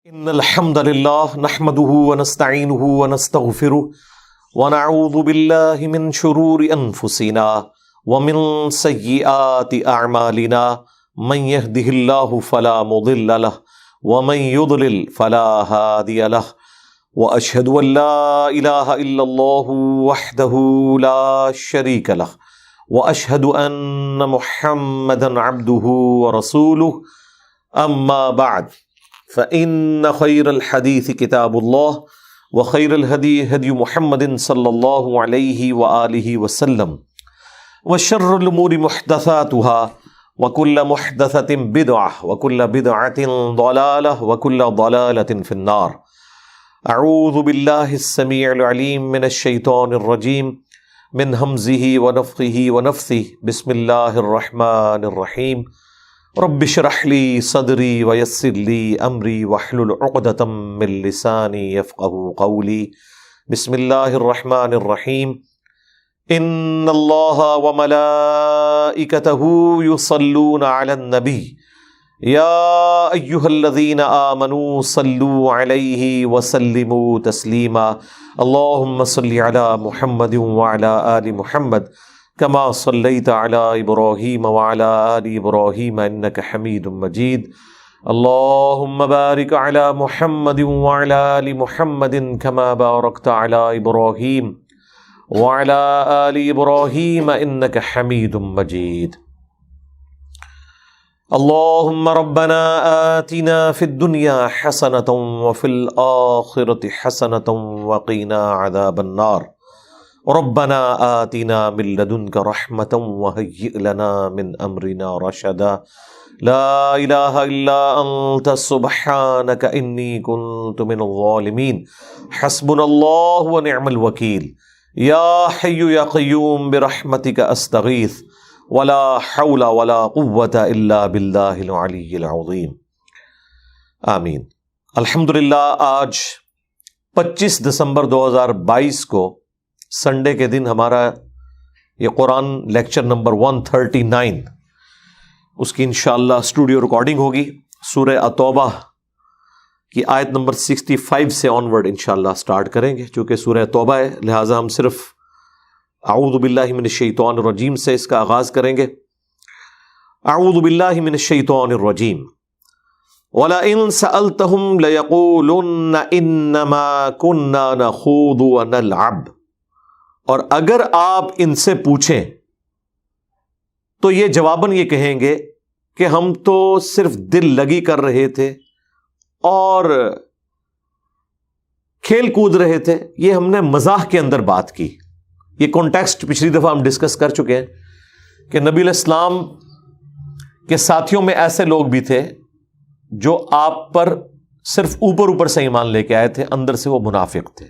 إن الحمد لله نحمده ونستعينه ونستغفره ونعوذ بالله من شرور أنفسنا ومن سيئات أعمالنا من يهده الله فلا مضل له ومن يضلل فلا هادي له وأشهد أن لا إله إلا الله وحده لا شريك له وأشهد أن محمدا عبده ورسوله أما بعد فإن خير الحديث كتاب الله وخير الهدي هدي محمد صلى الله عليه وآله وسلم وشر الأمور محدثاتها وكل محدثة بدعة وكل بدعة ضلالة وكل ضلالة في النار. أعوذ بالله السميع العليم من الشيطان الرجيم من همزه ونفخه ونفثه. بسم الله الرحمن الرحيم. رب اشرح لي صدري ويسر لي امري واحلل عقدة من لساني يفقهوا قولي. بسم الله الرحمن الرحيم. ان الله وملائكته يصلون على النبي يا ايها الذين آمنوا صلوا عليه وسلموا تسليما. اللهم صل على محمد وعلى آل محمد كما صليت على إبراهيم وعلى آل إبراهيم إنك حميد مجيد. اللهم بارك على محمد وعلى آل محمد كما باركت على إبراهيم وعلى آل إبراهيم إنك حميد مجيد. اللهم ربنا آتنا في الدنيا حسنة وفي الآخرة حسنة وقنا عذاب النار. ربنا آتنا من لدنك رحمة وهيئ لنا من أمرنا رشدا. لا إله إلا أنت سبحانك إني كنت من الظالمين. حسبنا الله ونعم الوكيل. يا حي يا قيوم برحمتك أستغيث ولا حول ولا قوة إلا بالله العلي العظيم. آمین. الحمدللہ آج 25 دسمبر 2022 کو سنڈے کے دن ہمارا یہ قرآن لیکچر نمبر 139 اس کی انشاءاللہ اسٹوڈیو ریکارڈنگ ہوگی. سورہ التوبہ کی آیت نمبر 65 سے آنورڈ انشاءاللہ سٹارٹ کریں گے. چونکہ سورہ توبہ ہے لہٰذا ہم صرف اعوذ باللہ من الشیطان الرجیم سے اس کا آغاز کریں گے. اعوذ باللہ من الشیطان الرجیم. وَلَئِن سَأَلْتَهُمْ لَيَقُولُنَّ إِنَّمَا كُنَّا نَخُوضُ وَنَلْعَبُ. اور اگر آپ ان سے پوچھیں تو یہ جواباً یہ کہیں گے کہ ہم تو صرف دل لگی کر رہے تھے اور کھیل کود رہے تھے. یہ ہم نے مزاح کے اندر بات کی. یہ کانٹیکسٹ پچھلی دفعہ ہم ڈسکس کر چکے ہیں کہ نبی علیہ السلام کے ساتھیوں میں ایسے لوگ بھی تھے جو آپ پر صرف اوپر سے ایمان لے کے آئے تھے، اندر سے وہ منافق تھے.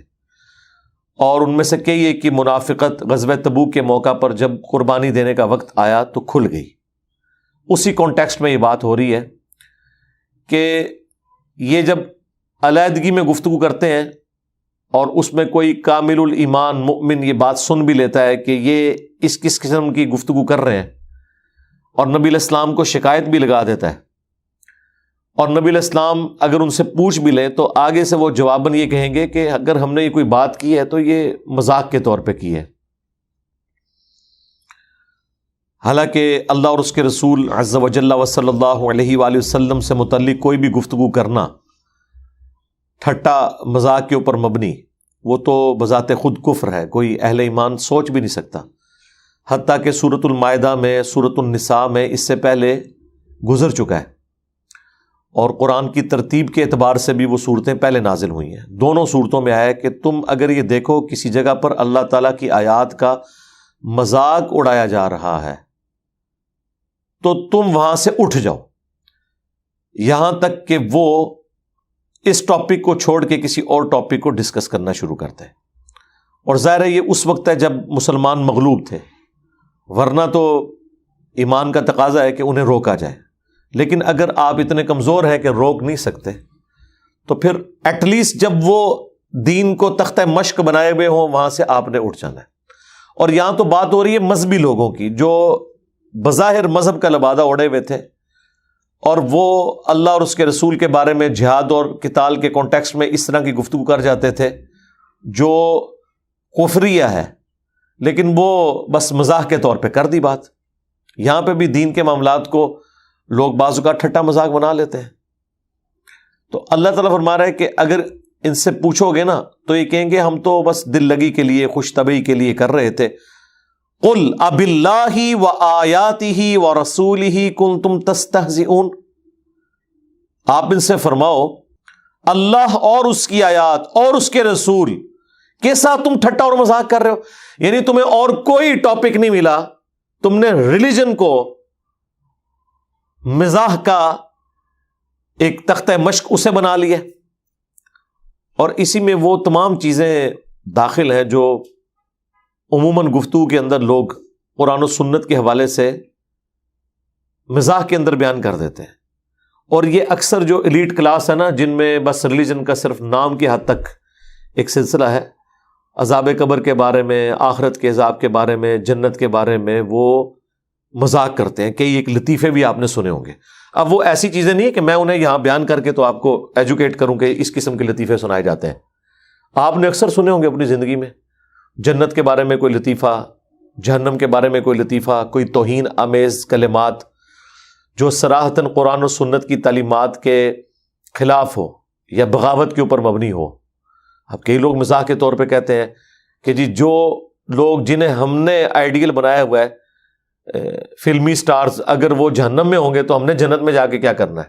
اور ان میں سے کئی ایک کی منافقت غزوہ تبوک کے موقع پر جب قربانی دینے کا وقت آیا تو کھل گئی. اسی کانٹیکسٹ میں یہ بات ہو رہی ہے کہ یہ جب علیحدگی میں گفتگو کرتے ہیں اور اس میں کوئی کامل الایمان مؤمن یہ بات سن بھی لیتا ہے کہ یہ کس قسم کی گفتگو کر رہے ہیں اور نبی علیہ السلام کو شکایت بھی لگا دیتا ہے، اور نبی علیہ السلام اگر ان سے پوچھ بھی لیں تو آگے سے وہ جواباً یہ کہیں گے کہ اگر ہم نے یہ کوئی بات کی ہے تو یہ مذاق کے طور پہ کی ہے. حالانکہ اللہ اور اس کے رسول عز و جل و صلی اللہ علیہ وآلہ وسلم سے متعلق کوئی بھی گفتگو کرنا ٹھٹا مذاق کے اوپر مبنی وہ تو بذات خود کفر ہے، کوئی اہل ایمان سوچ بھی نہیں سکتا. حتیٰ کہ سورۃ المائدہ میں، سورۃ النساء میں اس سے پہلے گزر چکا ہے، اور قرآن کی ترتیب کے اعتبار سے بھی وہ صورتیں پہلے نازل ہوئی ہیں. دونوں صورتوں میں آیا ہے کہ تم اگر یہ دیکھو کسی جگہ پر اللہ تعالیٰ کی آیات کا مذاق اڑایا جا رہا ہے تو تم وہاں سے اٹھ جاؤ، یہاں تک کہ وہ اس ٹاپک کو چھوڑ کے کسی اور ٹاپک کو ڈسکس کرنا شروع کرتے ہیں. اور ظاہر ہے یہ اس وقت ہے جب مسلمان مغلوب تھے، ورنہ تو ایمان کا تقاضا ہے کہ انہیں روکا جائے. لیکن اگر آپ اتنے کمزور ہیں کہ روک نہیں سکتے تو پھر ایٹ لیسٹ جب وہ دین کو تختہ مشق بنائے ہوئے ہوں وہاں سے آپ نے اٹھ جانا ہے. اور یہاں تو بات ہو رہی ہے مذہبی لوگوں کی جو بظاہر مذہب کا لبادہ اوڑھے ہوئے تھے اور وہ اللہ اور اس کے رسول کے بارے میں جہاد اور قتال کے کانٹیکسٹ میں اس طرح کی گفتگو کر جاتے تھے جو کفریہ ہے، لیکن وہ بس مزاح کے طور پہ کر دی بات۔ یہاں پہ بھی دین کے معاملات کو لوگ بعض اوقات ٹھٹا مذاق بنا لیتے ہیں۔ تو اللہ تعالیٰ فرما رہا ہے کہ اگر ان سے پوچھو گے نا تو یہ کہیں گے ہم تو بس دل لگی کے لیے، خوش طبعی کے لیے کر رہے تھے۔ قل اب اللہ و آیاتہ و رسولہ کنتم تستہزئون، آپ ان سے فرماؤ اللہ اور اس کی آیات اور اس کے رسول کے ساتھ تم ٹھٹا اور مذاق کر رہے ہو، یعنی تمہیں اور کوئی ٹاپک نہیں ملا، تم نے ریلیجن کو مزاح کا ایک تختہ مشق اسے بنا لیا، اور اسی میں وہ تمام چیزیں داخل ہیں جو عموماً گفتگو کے اندر لوگ قرآن و سنت کے حوالے سے مزاح کے اندر بیان کر دیتے ہیں۔ اور یہ اکثر جو ایلیٹ کلاس ہے نا، جن میں بس ریلیجن کا صرف نام کی حد تک ایک سلسلہ ہے، عذاب قبر کے بارے میں، آخرت کے عذاب کے بارے میں، جنت کے بارے میں وہ مذاق کرتے ہیں۔ کئی ایک لطیفے بھی آپ نے سنے ہوں گے۔ اب وہ ایسی چیزیں نہیں ہے کہ میں انہیں یہاں بیان کر کے تو آپ کو ایجوکیٹ کروں کہ اس قسم کے لطیفے سنائے جاتے ہیں۔ آپ نے اکثر سنے ہوں گے اپنی زندگی میں، جنت کے بارے میں کوئی لطیفہ، جہنم کے بارے میں کوئی لطیفہ، کوئی توہین آمیز کلمات جو صراحتاً قرآن و سنت کی تعلیمات کے خلاف ہو یا بغاوت کے اوپر مبنی ہو۔ اب کئی لوگ مزاح کے طور پہ کہتے ہیں کہ جی جو لوگ جنہیں ہم نے آئیڈیل بنایا ہوا ہے فلمی سٹارز، اگر وہ جہنم میں ہوں گے تو ہم نے جنت میں جا کے کیا کرنا ہے،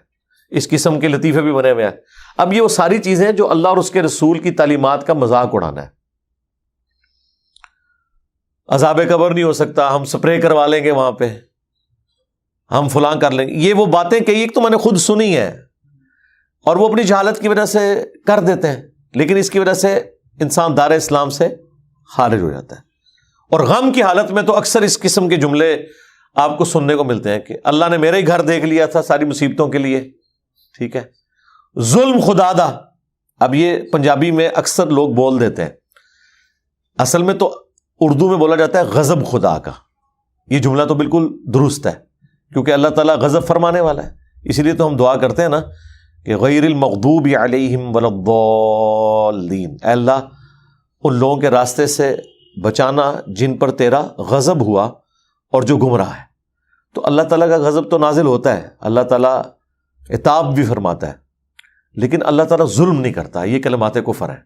اس قسم کے لطیفے بھی بنے ہوئے ہیں۔ اب یہ وہ ساری چیزیں جو اللہ اور اس کے رسول کی تعلیمات کا مذاق اڑانا ہے۔ عذاب قبر نہیں ہو سکتا، ہم سپرے کروا لیں گے وہاں پہ، ہم فلاں کر لیں گے، یہ وہ باتیں کئی ایک تو میں نے خود سنی ہے اور وہ اپنی جہالت کی وجہ سے کر دیتے ہیں، لیکن اس کی وجہ سے انسان دار اسلام سے خارج ہو جاتا ہے۔ اور غم کی حالت میں تو اکثر اس قسم کے جملے آپ کو سننے کو ملتے ہیں کہ اللہ نے میرا ہی گھر دیکھ لیا تھا ساری مصیبتوں کے لیے، ٹھیک ہے، ظلم خدا دا۔ اب یہ پنجابی میں اکثر لوگ بول دیتے ہیں، اصل میں تو اردو میں بولا جاتا ہے غضب خدا کا۔ یہ جملہ تو بالکل درست ہے کیونکہ اللہ تعالیٰ غضب فرمانے والا ہے، اسی لیے تو ہم دعا کرتے ہیں نا کہ غیر المغضوب علیہم ولا الضالین، اے اللہ ان لوگوں کے راستے سے بچانا جن پر تیرا غضب ہوا اور جو گمراہ ہے۔ تو اللہ تعالیٰ کا غضب تو نازل ہوتا ہے، اللہ تعالیٰ عتاب بھی فرماتا ہے، لیکن اللہ تعالیٰ ظلم نہیں کرتا۔ یہ کلمات کفر ہیں۔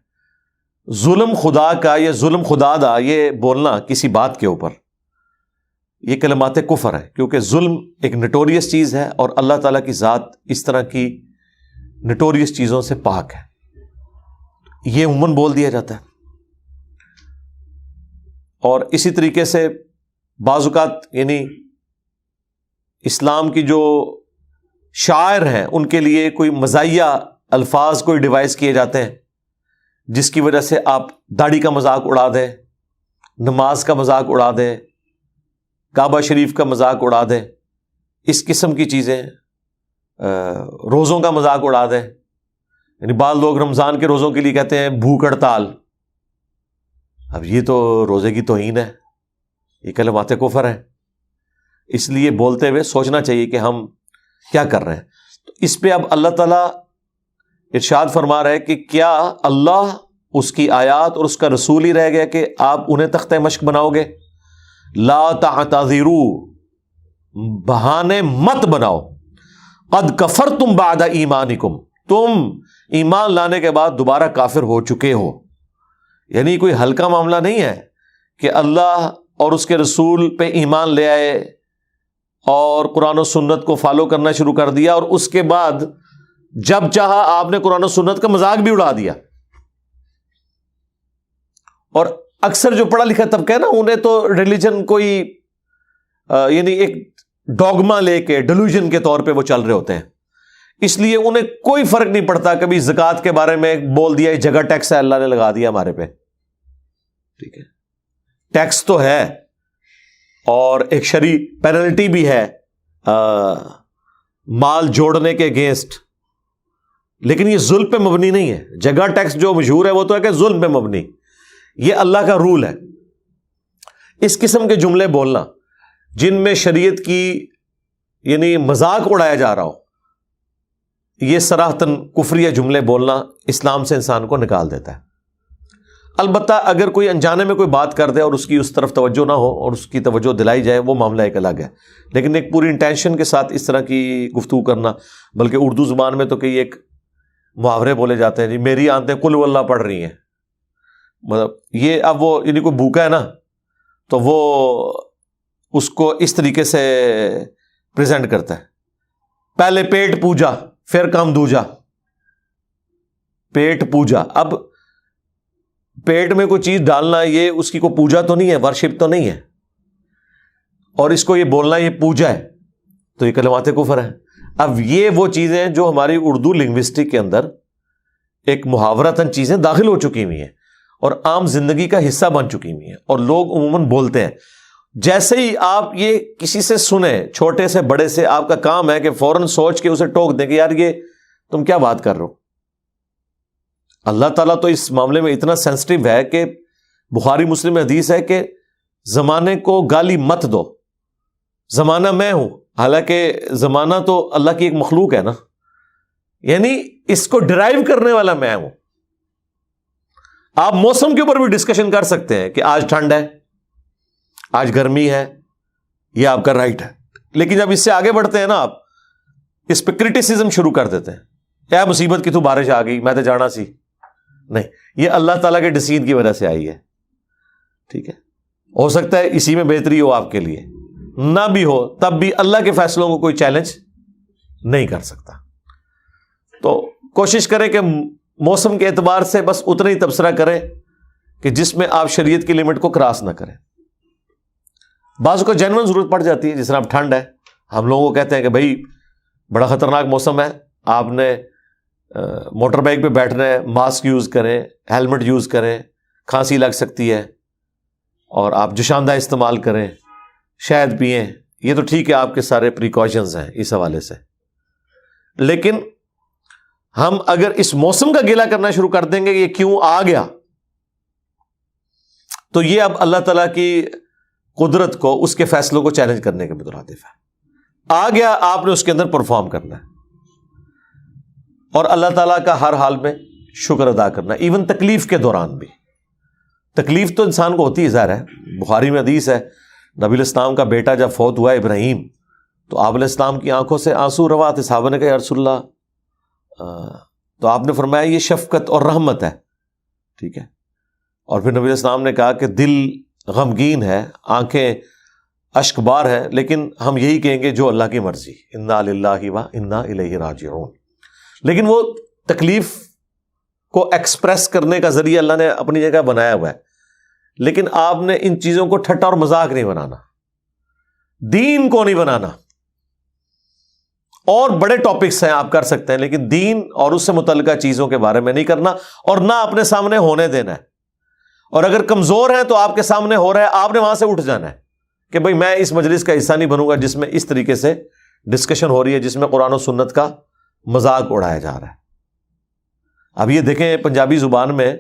ظلم خدا کا یا ظلم خدا دا یہ بولنا کسی بات کے اوپر، یہ کلمات کفر ہے، کیونکہ ظلم ایک نٹوریس چیز ہے اور اللہ تعالیٰ کی ذات اس طرح کی نٹوریس چیزوں سے پاک ہے۔ یہ عموماً بول دیا جاتا ہے۔ اور اسی طریقے سے بعض اوقات یعنی اسلام کی جو شاعر ہیں ان کے لیے کوئی مزاحیہ الفاظ کوئی ڈیوائز کیے جاتے ہیں جس کی وجہ سے آپ داڑھی کا مذاق اڑا دیں، نماز کا مذاق اڑا دیں، کعبہ شریف کا مذاق اڑا دیں، اس قسم کی چیزیں، روزوں کا مذاق اڑا دیں۔ یعنی بعض لوگ رمضان کے روزوں کے لیے کہتے ہیں بھوک ہڑتال۔ اب یہ تو روزے کی توہین ہے، یہ کلمات کفر ہیں۔ اس لیے بولتے ہوئے سوچنا چاہیے کہ ہم کیا کر رہے ہیں۔ تو اس پہ اب اللہ تعالیٰ ارشاد فرما رہا ہے کہ کیا اللہ، اس کی آیات اور اس کا رسول ہی رہ گیا کہ آپ انہیں تختہ مشق بناؤ گے؟ لا تعتذروا، بہانے مت بناؤ، قد کفرتم بعد ایمانکم، تم ایمان لانے کے بعد دوبارہ کافر ہو چکے ہو۔ یعنی کوئی ہلکا معاملہ نہیں ہے کہ اللہ اور اس کے رسول پہ ایمان لے آئے اور قرآن و سنت کو فالو کرنا شروع کر دیا اور اس کے بعد جب چاہا آپ نے قرآن و سنت کا مذاق بھی اڑا دیا۔ اور اکثر جو پڑھا لکھا طبقہ ہے نا، انہیں تو ریلیجن کوئی یعنی ایک ڈوگما لے کے ڈیلوژن کے طور پہ وہ چل رہے ہوتے ہیں، اس لیے انہیں کوئی فرق نہیں پڑتا۔ کبھی زکوٰۃ کے بارے میں بول دیا جگہ ٹیکس ہے، اللہ نے لگا دیا ہمارے پہ، ٹھیک ہے، ٹیکس تو ہے اور ایک شرعی پینلٹی بھی ہے مال جوڑنے کے اگینسٹ، لیکن یہ ظلم پہ مبنی نہیں ہے۔ جگہ ٹیکس جو مشہور ہے وہ تو ہے کہ ظلم پہ مبنی، یہ اللہ کا رول ہے۔ اس قسم کے جملے بولنا جن میں شریعت کی یعنی مذاق اڑایا جا رہا ہو یہ صراحتاً کفریہ جملے بولنا اسلام سے انسان کو نکال دیتا ہے۔ البتہ اگر کوئی انجانے میں کوئی بات کر دے اور اس کی اس طرف توجہ نہ ہو اور اس کی توجہ دلائی جائے، وہ معاملہ ایک الگ ہے، لیکن ایک پوری انٹینشن کے ساتھ اس طرح کی گفتگو کرنا، بلکہ اردو زبان میں تو کئی ایک محاورے بولے جاتے ہیں، جی میری آنتیں قل واللہ پڑھ رہی ہیں، مطلب یہ اب وہ یعنی کوئی بھوکا ہے نا تو وہ اس کو اس طریقے سے پریزنٹ کرتا ہے، پہلے پیٹ پوجا پھر کام دوجا، پیٹ پوجا۔ اب پیٹ میں کوئی چیز ڈالنا یہ اس کی کوئی پوجا تو نہیں ہے، ورشپ تو نہیں ہے، اور اس کو یہ بولنا یہ پوجا ہے، تو یہ کلمات کفر ہیں۔ اب یہ وہ چیزیں جو ہماری اردو لنگوسٹک کے اندر ایک محاورتاً چیزیں داخل ہو چکی ہوئی ہیں اور عام زندگی کا حصہ بن چکی ہوئی ہیں، اور لوگ عموماً بولتے ہیں۔ جیسے ہی آپ یہ کسی سے سنیں، چھوٹے سے بڑے سے، آپ کا کام ہے کہ فوراً سوچ کے اسے ٹوک دیں کہ یار یہ تم کیا بات کر رہے ہو۔ اللہ تعالیٰ تو اس معاملے میں اتنا سینسٹیو ہے کہ بخاری مسلم میں حدیث ہے کہ زمانے کو گالی مت دو، زمانہ میں ہوں، حالانکہ زمانہ تو اللہ کی ایک مخلوق ہے نا، یعنی اس کو ڈرائیو کرنے والا میں ہوں۔ آپ موسم کے اوپر بھی ڈسکشن کر سکتے ہیں کہ آج ٹھنڈ ہے، آج گرمی ہے، یہ آپ کا رائٹ ہے، لیکن جب اس سے آگے بڑھتے ہیں نا، آپ اس پہ کرٹیسزم شروع کر دیتے ہیں، کیا مصیبت کی تو بارش آ گئی، میں تو جانا سی، نہیں، یہ اللہ تعالیٰ کے ڈسین کی وجہ سے آئی ہے، ٹھیک ہے۔ ہو سکتا ہے اسی میں بہتری ہو آپ کے لیے، نہ بھی ہو تب بھی اللہ کے فیصلوں کو کوئی چیلنج نہیں کر سکتا۔ تو کوشش کریں کہ موسم کے اعتبار سے بس اتنا ہی تبصرہ کریں کہ جس میں آپ شریعت کی لمٹ کو کراس نہ کریں۔ بعض کو جینوئن ضرورت پڑ جاتی ہے، جس طرح اب ٹھنڈ ہے، ہم لوگوں کو کہتے ہیں کہ بھائی بڑا خطرناک موسم ہے، آپ نے موٹر بائک پہ بیٹھنا ہے، ماسک یوز کریں، ہیلمٹ یوز کریں، کھانسی لگ سکتی ہے، اور آپ جوشاندہ استعمال کریں، شہد پئیں، یہ تو ٹھیک ہے، آپ کے سارے پریکاشنز ہیں اس حوالے سے۔ لیکن ہم اگر اس موسم کا گلہ کرنا شروع کر دیں گے کہ یہ کیوں آ گیا، تو یہ اب اللہ تعالیٰ کی قدرت کو، اس کے فیصلوں کو چیلنج کرنے کے مترادف ہے۔ آ گیا، آپ نے اس کے اندر پرفارم کرنا ہے، اور اللہ تعالیٰ کا ہر حال میں شکر ادا کرنا، ایون تکلیف کے دوران بھی۔ تکلیف تو انسان کو ہوتی ہے، ظاہر ہے، بخاری میں حدیث ہے، نبی علیہ السلام کا بیٹا جب فوت ہوا ابراہیم، تو آپ علیہ السلام کی آنکھوں سے آنسو روا تھے، صحابہ نے کہا یا رسول اللہ، تو آپ نے فرمایا یہ شفقت اور رحمت ہے، ٹھیک ہے۔ اور پھر نبی علیہ السلام نے کہا کہ دل غمگین ہے، آنکھیں اشک بار ہیں، لیکن ہم یہی کہیں گے جو اللہ کی مرضی، انا للہ و انا الیہ راجعون۔ لیکن وہ تکلیف کو ایکسپریس کرنے کا ذریعہ اللہ نے اپنی جگہ بنایا ہوا ہے، لیکن آپ نے ان چیزوں کو ٹھٹا اور مذاق نہیں بنانا، دین کو نہیں بنانا۔ اور بڑے ٹاپکس ہیں آپ کر سکتے ہیں، لیکن دین اور اس سے متعلقہ چیزوں کے بارے میں نہیں کرنا، اور نہ اپنے سامنے ہونے دینا ہے۔ اور اگر کمزور ہیں تو آپ کے سامنے ہو رہا ہے، آپ نے وہاں سے اٹھ جانا ہے کہ بھئی میں اس مجلس کا حصہ نہیں بنوں گا جس میں اس طریقے سے ڈسکشن ہو رہی ہے، جس میں قرآن و سنت کا مذاق اڑایا جا رہا ہے۔ اب یہ دیکھیں پنجابی زبان میں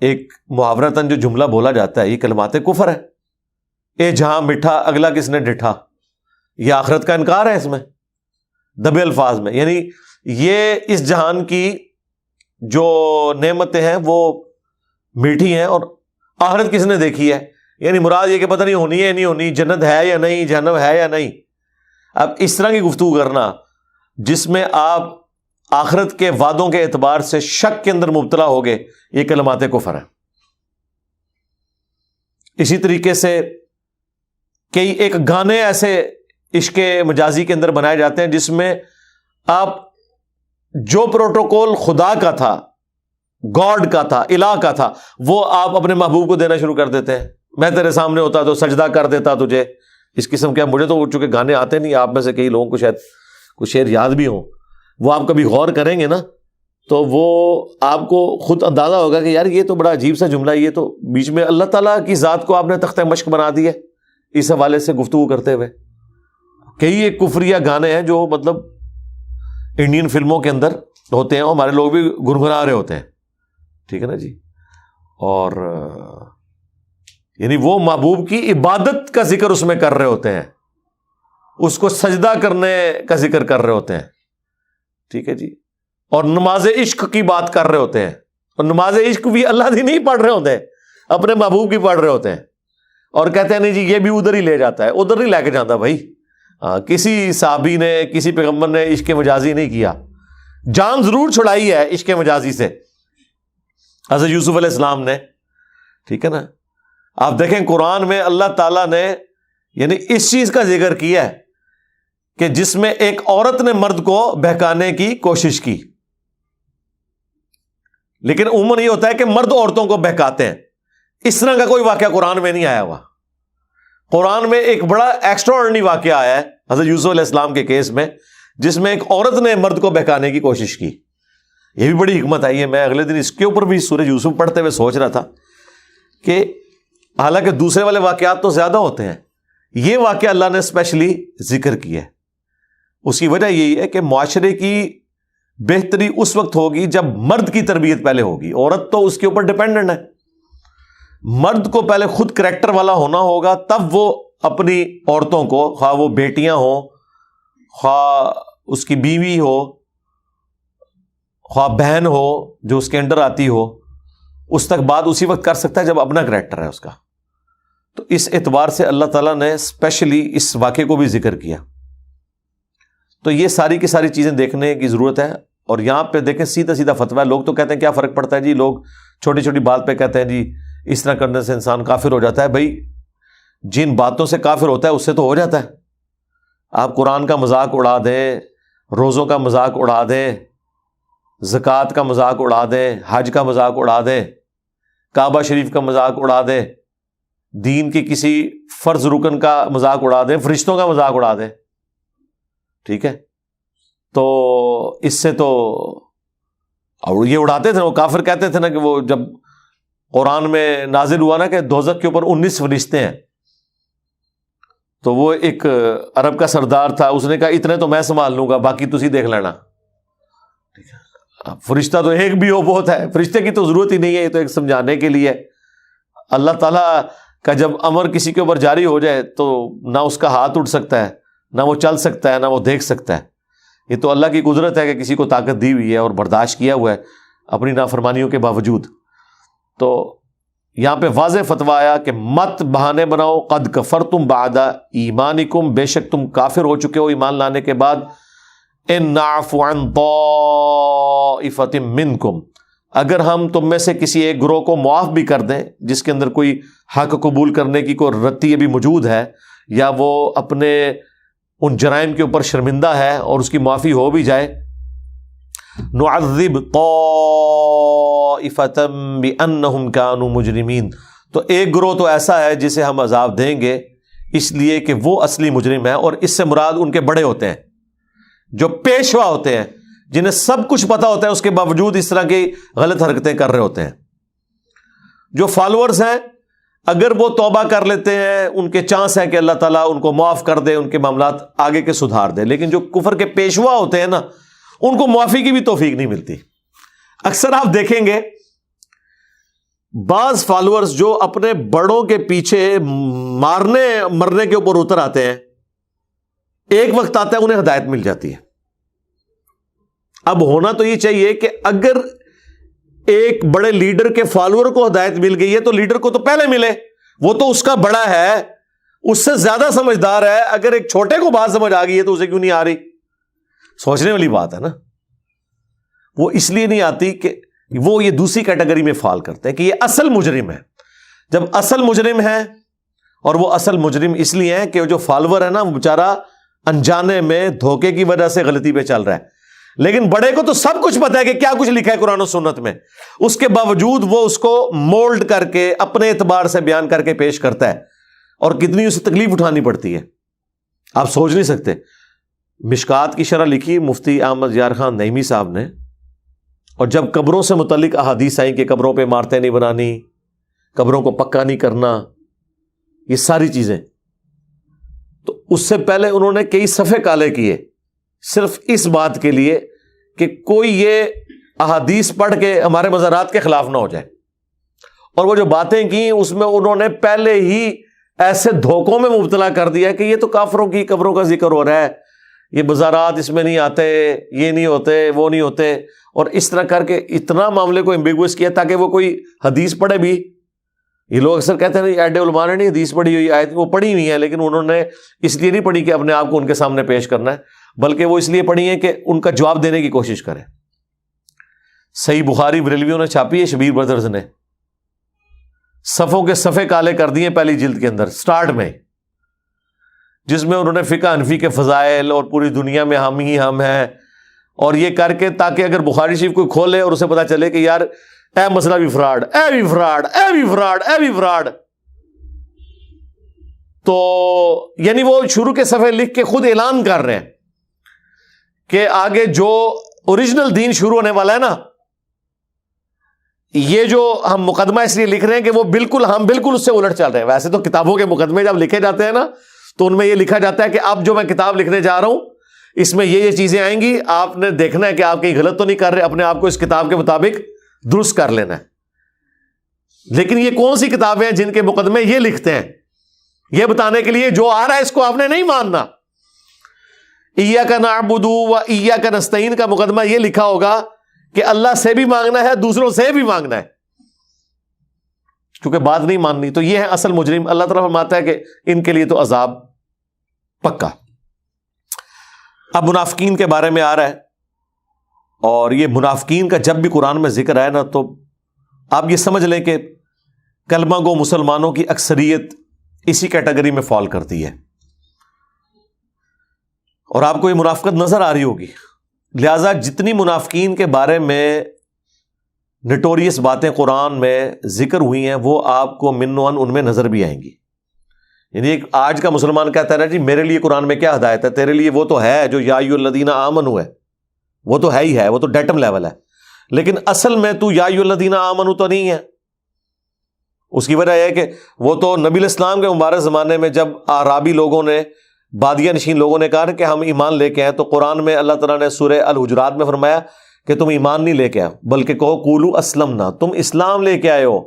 ایک محاورتاً جو جملہ بولا جاتا ہے، یہ کلمات کفر ہے، اے جہاں مٹھا اگلا کس نے ڈٹھا، یہ آخرت کا انکار ہے اس میں، دبے الفاظ میں، یعنی یہ اس جہان کی جو نعمتیں ہیں وہ میٹھی ہیں، اور آخرت کس نے دیکھی ہے، یعنی مراد یہ کہ پتہ نہیں ہونی ہے نہیں ہونی، جنت ہے یا نہیں، جہنم ہے یا نہیں۔ اب اس طرح کی گفتگو کرنا جس میں آپ آخرت کے وعدوں کے اعتبار سے شک کے اندر مبتلا ہوگے، یہ کلمات کفر ہیں۔ اسی طریقے سے کئی ایک گانے ایسے عشق مجازی کے اندر بنائے جاتے ہیں جس میں آپ جو پروٹوکول خدا کا تھا، گاڈ کا تھا، الہ کا تھا، وہ آپ اپنے محبوب کو دینا شروع کر دیتے ہیں۔ میں تیرے سامنے ہوتا تو سجدہ کر دیتا تجھے، اس قسم کے۔ مجھے تو چونکہ گانے آتے نہیں، آپ میں سے کئی لوگوں کو شاید کچھ شعر یاد بھی ہوں، وہ آپ کبھی غور کریں گے نا تو وہ آپ کو خود اندازہ ہوگا کہ یار یہ تو بڑا عجیب سا جملہ ہے، یہ تو بیچ میں اللہ تعالیٰ کی ذات کو آپ نے تختہ مشق بنا دی ہے اس حوالے سے گفتگو کرتے ہوئے۔ کئی ایک کفریہ گانے ہیں جو مطلب انڈین فلموں کے اندر ہوتے ہیں، ہمارے لوگ بھی گنگنا رہے ہوتے ہیں، ٹھیک ہے نا جی۔ اور یعنی وہ محبوب کی عبادت کا ذکر اس میں کر رہے ہوتے ہیں، اس کو سجدہ کرنے کا ذکر کر رہے ہوتے ہیں، ٹھیک ہے جی، اور نماز عشق کی بات کر رہے ہوتے ہیں، اور نماز عشق بھی اللہ دی نہیں پڑھ رہے ہوتے ہیں، اپنے محبوب کی پڑھ رہے ہوتے ہیں، اور کہتے ہیں نہیں جی یہ بھی ادھر ہی لے جاتا ہے، ادھر نہیں لے کے جاتا بھائی. کسی صحابی نے، کسی پیغمبر نے عشق مجازی نہیں کیا، جان ضرور چھڑائی ہے عشق مجازی سے حضرت یوسف علیہ السلام نے، ٹھیک ہے نا. آپ دیکھیں قرآن میں اللہ تعالیٰ نے یعنی اس چیز کا ذکر کیا ہے کہ جس میں ایک عورت نے مرد کو بہکانے کی کوشش کی، لیکن عموماً یہ ہوتا ہے کہ مرد عورتوں کو بہکاتے ہیں. اس طرح کا کوئی واقعہ قرآن میں نہیں آیا ہوا. قرآن میں ایک بڑا ایکسٹرا آرڈنری واقعہ آیا ہے حضرت یوسف علیہ السلام کے کیس میں، جس میں ایک عورت نے مرد کو بہکانے کی کوشش کی. یہ بھی بڑی حکمت آئی ہے. میں اگلے دن اس کے اوپر بھی سورہ یوسف پڑھتے ہوئے سوچ رہا تھا کہ حالانکہ دوسرے والے واقعات تو زیادہ ہوتے ہیں، یہ واقعہ اللہ نے اسپیشلی ذکر کیا ہے. اس کی وجہ یہی ہے کہ معاشرے کی بہتری اس وقت ہوگی جب مرد کی تربیت پہلے ہوگی. عورت تو اس کے اوپر ڈیپینڈنٹ ہے. مرد کو پہلے خود کریکٹر والا ہونا ہوگا، تب وہ اپنی عورتوں کو، خواہ وہ بیٹیاں ہوں، خواہ اس کی بیوی ہو، خواہ بہن ہو جو اس کے انڈر آتی ہو، اس تک بات اسی وقت کر سکتا ہے جب اپنا کریکٹر ہے اس کا. تو اس اعتبار سے اللہ تعالیٰ نے اسپیشلی اس واقعے کو بھی ذکر کیا. تو یہ ساری کی ساری چیزیں دیکھنے کی ضرورت ہے. اور یہاں پہ دیکھیں سیدھا سیدھا فتویٰ ہے. لوگ تو کہتے ہیں کیا فرق پڑتا ہے جی، لوگ چھوٹی چھوٹی بات پہ کہتے ہیں جی اس طرح کرنے سے انسان کافر ہو جاتا ہے. بھائی جن باتوں سے کافر ہوتا ہے اس سے تو ہو جاتا ہے. آپ قرآن کا مذاق اڑا دیں، روزوں کا مذاق اڑا دیں، زکوٰۃ کا مذاق اڑا دیں، حج کا مذاق اڑا دیں، کعبہ شریف کا مذاق اڑا دیں، دین کے کسی فرض رکن کا مذاق اڑا دیں، فرشتوں کا مذاق اڑا دیں، ٹھیک ہے. تو اس سے تو اور یہ اڑاتے تھے، وہ کافر کہتے تھے نا کہ وہ جب قرآن میں نازل ہوا نا کہ دوزخ کے اوپر 19 فرشتے ہیں، تو وہ ایک عرب کا سردار تھا، اس نے کہا اتنے تو میں سنبھال لوں گا، باقی تسی دیکھ لینا. فرشتہ تو ایک بھی ہو بہت ہے، فرشتے کی تو ضرورت ہی نہیں ہے، یہ تو ایک سمجھانے کے لیے. اللہ تعالیٰ کا جب امر کسی کے اوپر جاری ہو جائے تو نہ اس کا ہاتھ اٹھ سکتا ہے، نہ وہ چل سکتا ہے، نہ وہ دیکھ سکتا ہے. یہ تو اللہ کی قدرت ہے کہ کسی کو طاقت دی ہوئی ہے اور برداشت کیا ہوا ہے اپنی نافرمانیوں کے باوجود. تو یہاں پہ واضح فتویٰ آیا کہ مت بہانے بناؤ، قد کفرتم بعد ایمانکم، بے شک تم کافر ہو چکے ہو ایمان لانے کے بعد. ان نعفو عن طائفۃ منکم، اگر ہم تم میں سے کسی ایک گروہ کو معاف بھی کر دیں جس کے اندر کوئی حق قبول کرنے کی کوئی رتی ابھی موجود ہے، یا وہ اپنے ان جرائم کے اوپر شرمندہ ہے اور اس کی معافی ہو بھی جائے، نعذب طائفۃ بانہم کانوا مجرمین، تو ایک گروہ تو ایسا ہے جسے ہم عذاب دیں گے اس لیے کہ وہ اصلی مجرم ہے. اور اس سے مراد ان کے بڑے ہوتے ہیں جو پیشوا ہوتے ہیں، جنہیں سب کچھ پتا ہوتا ہے اس کے باوجود اس طرح کی غلط حرکتیں کر رہے ہوتے ہیں. جو فالوورز ہیں اگر وہ توبہ کر لیتے ہیں ان کے چانس ہے کہ اللہ تعالیٰ ان کو معاف کر دے، ان کے معاملات آگے کے سدھار دے. لیکن جو کفر کے پیشوا ہوتے ہیں نا، ان کو معافی کی بھی توفیق نہیں ملتی. اکثر آپ دیکھیں گے بعض فالوورز جو اپنے بڑوں کے پیچھے مارنے مرنے کے اوپر اتر آتے ہیں، ایک وقت آتا ہے انہیں ہدایت مل جاتی ہے. اب ہونا تو یہ چاہیے کہ اگر ایک بڑے لیڈر کے فالوور کو ہدایت مل گئی ہے تو لیڈر کو تو پہلے ملے، وہ تو اس کا بڑا ہے، اس سے زیادہ سمجھدار ہے. اگر ایک چھوٹے کو بات سمجھ آ گئی ہے تو اسے کیوں نہیں آ رہی؟ سوچنے والی بات ہے نا. وہ اس لیے نہیں آتی کہ وہ یہ دوسری کیٹیگری میں فال کرتے ہیں کہ یہ اصل مجرم ہے. جب اصل مجرم ہے، اور وہ اصل مجرم اس لیے ہے کہ جو فالوور ہے نا وہ بیچارہ انجانے میں دھوکے کی وجہ سے غلطی پہ چل رہا ہے، لیکن بڑے کو تو سب کچھ پتا ہے کہ کیا کچھ لکھا ہے قرآن و سنت میں، اس کے باوجود وہ اس کو مولڈ کر کے اپنے اعتبار سے بیان کر کے پیش کرتا ہے، اور کتنی اسے تکلیف اٹھانی پڑتی ہے آپ سوچ نہیں سکتے. مشکات کی شرح لکھی مفتی احمد یار خان نعیمی صاحب نے، اور جب قبروں سے متعلق احادیث آئیں کہ قبروں پہ عمارتیں نہیں بنانی، قبروں کو پکا نہیں کرنا، یہ ساری چیزیں، تو اس سے پہلے انہوں نے کئی صفحے کالے کیے صرف اس بات کے لیے کہ کوئی یہ احادیث پڑھ کے ہمارے مزارات کے خلاف نہ ہو جائے. اور وہ جو باتیں کی اس میں انہوں نے پہلے ہی ایسے دھوکوں میں مبتلا کر دیا کہ یہ تو کافروں کی قبروں کا ذکر ہو رہا ہے، یہ بازارات اس میں نہیں آتے، یہ نہیں ہوتے، وہ نہیں ہوتے، اور اس طرح کر کے اتنا معاملے کو ایمبیگوس کیا تاکہ وہ کوئی حدیث پڑھے بھی. یہ لوگ اکثر کہتے ہیں ایڈ علماء نے نہیں حدیث پڑھی ہوئی، آیت وہ پڑھی ہوئی ہیں، لیکن انہوں نے اس لیے نہیں پڑھی کہ اپنے آپ کو ان کے سامنے پیش کرنا ہے، بلکہ وہ اس لیے پڑھی ہیں کہ ان کا جواب دینے کی کوشش کریں. صحیح بخاری بریلویوں نے چھاپی ہے، شبیر بردرز نے، صفوں کے صفحے کالے کر دیے پہلی جلد کے اندر سٹارٹ میں، جس میں انہوں نے فقہ حنفی کے فضائل اور پوری دنیا میں ہم ہی ہم ہیں، اور یہ کر کے تاکہ اگر بخاری شریف کوئی کھولے اور اسے پتا چلے کہ یار اے مسئلہ بھی فراڈ، اے بھی فراڈ، اے بھی فراڈ، اے بھی فراڈ، تو یعنی وہ شروع کے صفحے لکھ کے خود اعلان کر رہے ہیں کہ آگے جو اوریجنل دین شروع ہونے والا ہے نا، یہ جو ہم مقدمہ اس لیے لکھ رہے ہیں کہ وہ ہم بالکل اس سے الٹ چل رہے ہیں. ویسے تو کتابوں کے مقدمے جب لکھے جاتے ہیں نا تو ان میں یہ لکھا جاتا ہے کہ اب جو میں کتاب لکھنے جا رہا ہوں اس میں یہ چیزیں آئیں گی، آپ نے دیکھنا ہے کہ آپ کہیں غلط تو نہیں کر رہے، اپنے آپ کو اس کتاب کے مطابق درست کر لینا ہے. لیکن یہ کون سی کتابیں ہیں جن کے مقدمے یہ لکھتے ہیں؟ یہ بتانے کے لیے جو آ رہا ہے اس کو آپ نے نہیں ماننا. ایاک نعبد و ایاک نستعین کا مقدمہ یہ لکھا ہوگا کہ اللہ سے بھی مانگنا ہے، دوسروں سے بھی مانگنا ہے، کیونکہ بات نہیں ماننی. تو یہ ہے اصل مجرم. اللہ تعالیٰ فرماتا ہے کہ ان کے لیے تو عذاب پکا. اب منافقین کے بارے میں آ رہا ہے، اور یہ منافقین کا جب بھی قرآن میں ذکر آئے نا تو آپ یہ سمجھ لیں کہ کلمہ گو مسلمانوں کی اکثریت اسی کیٹیگری میں فال کرتی ہے، اور آپ کو یہ منافقت نظر آ رہی ہوگی. لہذا جتنی منافقین کے بارے میں نٹوریس باتیں قرآن میں ذکر ہوئی ہیں وہ آپ کو منوان ان میں نظر بھی آئیں گی. یعنی ایک آج کا مسلمان کہتا ہے نا جی میرے لیے قرآن میں کیا ہدایت ہے، تیرے لیے وہ تو ہے جو یا ایھا الذین آمنوا ہے، وہ تو ہے ہی ہے، وہ تو ڈیٹم لیول ہے، لیکن اصل میں تو یا ایھا الذین آمنوا تو نہیں ہے. اس کی وجہ یہ ہے کہ وہ تو نبی الاسلام کے مبارک زمانے میں جب اعرابی لوگوں نے، بادیہ نشین لوگوں نے کہا کہ ہم ایمان لے کے آئے، تو قرآن میں اللہ تعالیٰ نے سورہ الحجرات میں فرمایا کہ تم ایمان نہیں لے کے آئے بلکہ کہو قولوا اسلمنا، تم اسلام لے کے آئے ہو،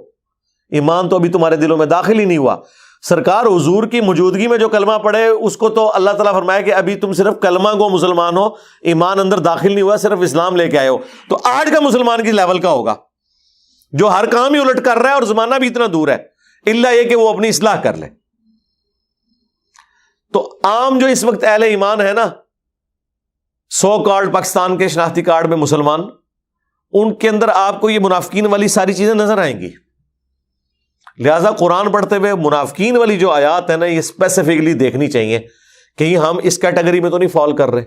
ایمان تو ابھی تمہارے دلوں میں داخل ہی نہیں ہوا. سرکار حضور کی موجودگی میں جو کلمہ پڑھے اس کو تو اللہ تعالیٰ فرمایا کہ ابھی تم صرف کلمہ گو مسلمان ہو، ایمان اندر داخل نہیں ہوا، صرف اسلام لے کے آئے ہو. تو آج کا مسلمان کی لیول کا ہوگا جو ہر کام ہی الٹ کر رہا ہے اور زمانہ بھی اتنا دور ہے، الا یہ کہ وہ اپنی اصلاح کر لے. تو عام جو اس وقت اہل ایمان ہے نا، سو کارڈ پاکستان کے شناختی کارڈ میں مسلمان، ان کے اندر آپ کو یہ منافقین والی ساری چیزیں نظر آئیں گی. لہذا قرآن پڑھتے ہوئے منافقین والی جو آیات ہے نا یہ اسپیسیفکلی دیکھنی چاہیے، کہیں ہم اس کیٹیگری میں تو نہیں فال کر رہے.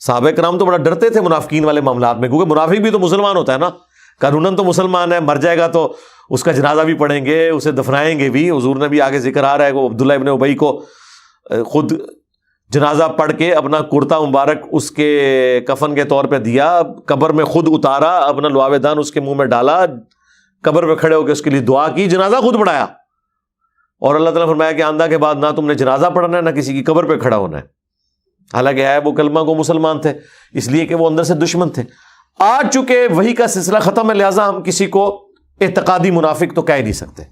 صحابہ کرام تو بڑا ڈرتے تھے منافقین والے معاملات میں، کیونکہ منافق بھی تو مسلمان ہوتا ہے نا، قانوناً تو مسلمان ہے، مر جائے گا تو اس کا جنازہ بھی پڑھیں گے، اسے دفنائیں گے بھی. حضور نے بھی آگے ذکر آ رہا ہے کہ عبداللہ ابن ابی کو خود جنازہ پڑھ کے اپنا کرتا مبارک اس کے کفن کے طور پہ دیا، قبر میں خود اتارا، اپنا لعاب دان اس کے منہ میں ڈالا، قبر پہ کھڑے ہو کے اس کے لیے دعا کی، جنازہ خود پڑھایا. اور اللہ تعالیٰ فرمایا کہ آندہ کے بعد نہ تم نے جنازہ پڑھنا ہے نہ کسی کی قبر پہ کھڑا ہونا ہے. حالانکہ ہے وہ کلمہ کو مسلمان تھے، اس لیے کہ وہ اندر سے دشمن تھے. آج چونکہ وحی کا سلسلہ ختم ہے، لہٰذا ہم کسی کو اعتقادی منافق تو کہہ نہیں سکتے،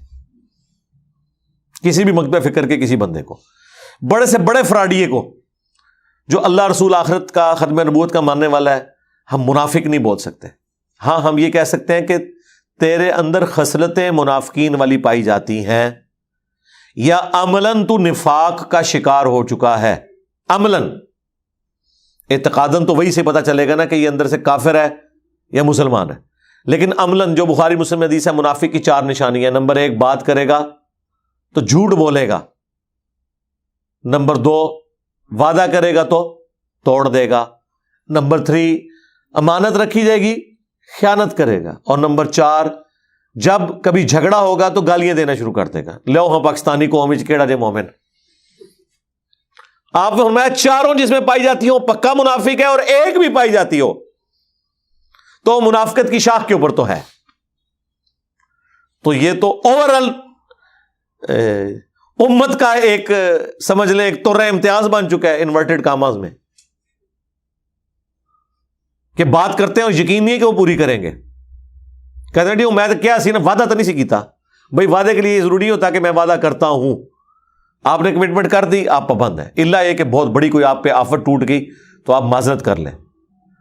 کسی بھی مکتب فکر کے کسی بندے کو، بڑے سے بڑے فراڈیے کو جو اللہ رسول آخرت کا ختم نبوت کا ماننے والا ہے، ہم منافق نہیں بول سکتے. ہاں ہم یہ کہہ سکتے ہیں کہ تیرے اندر خصلتیں منافقین والی پائی جاتی ہیں، یا عملاً تو نفاق کا شکار ہو چکا ہے. عملاً، اعتقاداً تو وہی سے پتہ چلے گا نا کہ یہ اندر سے کافر ہے یا مسلمان ہے، لیکن عملاً جو بخاری مسلم حدیث ہے، منافق کی 4 نشانیاں. نمبر 1 بات کرے گا تو جھوٹ بولے گا. نمبر 2 وعدہ کرے گا تو توڑ دے گا. نمبر 3 امانت رکھی جائے گی خیانت کرے گا. اور نمبر 4 جب کبھی جھگڑا ہوگا تو گالیاں دینا شروع کر دے گا. لو ہاں پاکستانی قوم وچ کیڑا جے مومن. آپ نے فرمایا چاروں جس میں پائی جاتی ہو پکا منافق ہے، اور ایک بھی پائی جاتی ہو تو منافقت کی شاخ کے اوپر تو ہے. تو یہ تو اوورآل امت کا ایک سمجھ لیں ایک طور امتیاز بن چکا ہے انورٹڈ کاماز میں، کہ بات کرتے ہیں اور یقین نہیں ہے کہ وہ پوری کریں گے. کہتے ہیں میں تو کیا سی نا وعدہ تو نہیں سی کیتا. بھائی وعدے کے لیے ضروری ہوتا کہ میں وعدہ کرتا ہوں، آپ نے کمٹمنٹ کر دی، آپ پابند ہیں، الا یہ کہ بہت بڑی کوئی آپ پہ آفت ٹوٹ گئی تو آپ معذرت کر لیں،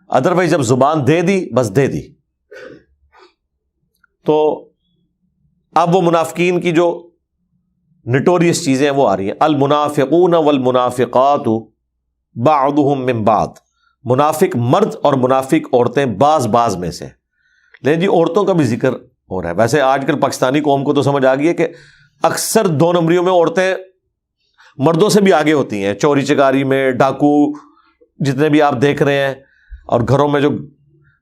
ادروائز جب زبان دے دی بس دے دی۔ تو اب وہ منافقین کی جو نٹوریس چیزیں وہ آ رہی ہیں، المنافقون والمنافقات بعضهم من بعض، منافق مرد اور منافق عورتیں بعض میں سے۔ لیکن جی عورتوں کا بھی ذکر ہو رہا ہے۔ ویسے آج کل پاکستانی قوم کو تو سمجھ آ گئی ہے کہ اکثر 2 نمبریوں میں عورتیں مردوں سے بھی آگے ہوتی ہیں، چوری چکاری میں، ڈاکو جتنے بھی آپ دیکھ رہے ہیں، اور گھروں میں جو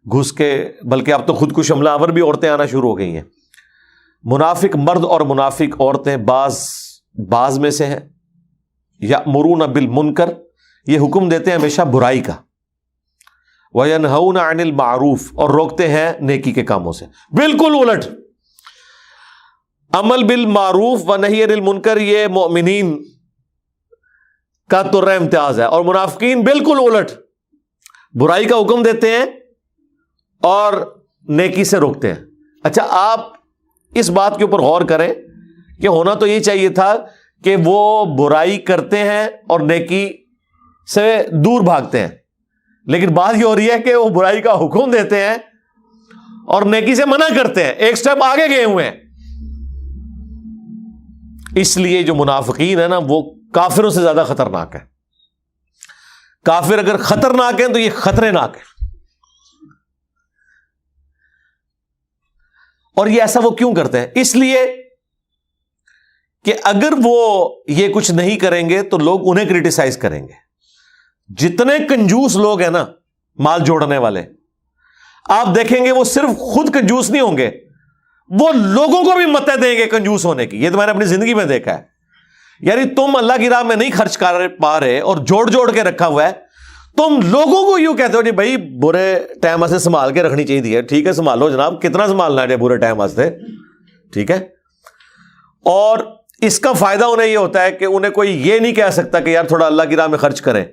گھس کے، بلکہ اب تو خودکش حملہ آور بھی عورتیں آنا شروع ہو گئی ہیں۔ منافق مرد اور منافق عورتیں بعض میں سے ہیں، یأمرون بالمنکر، یہ حکم دیتے ہیں ہمیشہ برائی کا، وَيَنْهَوْنَ عَنِ الْمَعْرُوفِ، اور روکتے ہیں نیکی کے کاموں سے۔ بالکل الٹ، عمل بالمعروف و نہی عن المنکر یہ مومنین کا ترہ امتیاز ہے، اور منافقین بالکل الٹ، برائی کا حکم دیتے ہیں اور نیکی سے روکتے ہیں۔ اچھا آپ اس بات کے اوپر غور کریں کہ ہونا تو یہ چاہیے تھا کہ وہ برائی کرتے ہیں اور نیکی سے دور بھاگتے ہیں، لیکن بات یہ ہو رہی ہے کہ وہ برائی کا حکم دیتے ہیں اور نیکی سے منع کرتے ہیں، ایک سٹیپ آگے گئے ہوئے ہیں۔ اس لیے جو منافقین ہیں نا وہ کافروں سے زیادہ خطرناک ہے۔ کافر اگر خطرناک ہیں تو یہ خطرناک ہے۔ اور یہ ایسا وہ کیوں کرتے ہیں؟ اس لیے کہ اگر وہ یہ کچھ نہیں کریں گے تو لوگ انہیں کرٹیسائز کریں گے۔ جتنے کنجوس لوگ ہیں نا مال جوڑنے والے، آپ دیکھیں گے وہ صرف خود کنجوس نہیں ہوں گے، وہ لوگوں کو بھی متیں دیں گے کنجوس ہونے کی۔ یہ تو میں نے اپنی زندگی میں دیکھا ہے۔ یعنی تم اللہ کی راہ میں نہیں خرچ کر پا رہے اور جوڑ کے رکھا ہوا ہے، تم لوگوں کو یوں کہتے ہو جی بھائی برے ٹائم سے سنبھال کے رکھنی چاہیے۔ ٹھیک ہے سنبھالو جناب، کتنا سنبھالنا ہے برے ٹائم سے، ٹھیک ہے۔ اور اس کا فائدہ انہیں یہ ہوتا ہے کہ انہیں کوئی یہ نہیں کہہ سکتا کہ یار تھوڑا اللہ کی راہ میں خرچ کریں،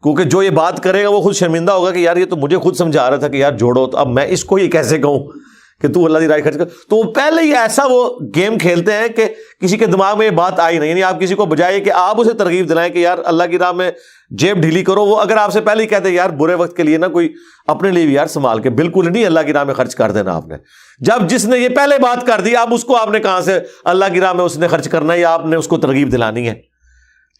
کیونکہ جو یہ بات کرے گا وہ خود شرمندہ ہوگا کہ یار یہ تو مجھے خود سمجھا رہا تھا کہ یار جوڑو، تو اب میں اس کو یہ کیسے کہوں کہ تو اللہ کی راہ خرچ کر۔ تو وہ پہلے ہی ایسا وہ گیم کھیلتے ہیں کہ کسی کے دماغ میں یہ بات آئی نہیں۔ یعنی آپ کسی کو بجائے کہ آپ اسے ترغیب دلائیں کہ یار اللہ کی راہ میں جیب ڈھیلی کرو، وہ اگر آپ سے پہلے ہی کہتے ہیں یار برے وقت کے لیے نا کوئی اپنے لیے بھی یار سنبھال کے، بالکل نہیں اللہ کی راہ میں خرچ کر دینا آپ نے۔ جب جس نے یہ پہلے بات کر دی، اب اس کو آپ نے کہاں سے اللہ کی راہ میں اس نے خرچ کرنا ہے یا آپ نے اس کو ترغیب دلانی ہے؟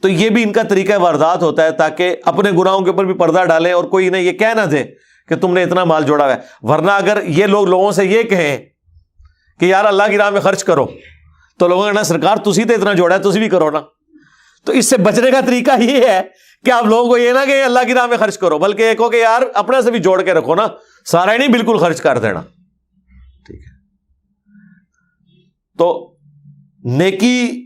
تو یہ بھی ان کا طریقہ واردات ہوتا ہے تاکہ اپنے گناہوں کے اوپر بھی پردہ ڈالیں اور کوئی انہیں یہ کہہ نہ دے کہ تم نے اتنا مال جوڑا ہوا ہے۔ ورنہ اگر یہ لوگوں سے یہ کہیں کہ یار اللہ کی راہ میں خرچ کرو تو لوگوں نے کہنا سرکار تسی تو اتنا جوڑا ہے تسی بھی کرو نا۔ تو اس سے بچنے کا طریقہ یہ ہے کہ آپ لوگوں کو یہ نہ کہ اللہ کی راہ میں خرچ کرو، بلکہ ایک ہو کہ یار اپنے سے بھی جوڑ کے رکھو نا، سارا ہی نہیں بالکل خرچ کر دینا، ٹھیک ہے۔ تو نیکی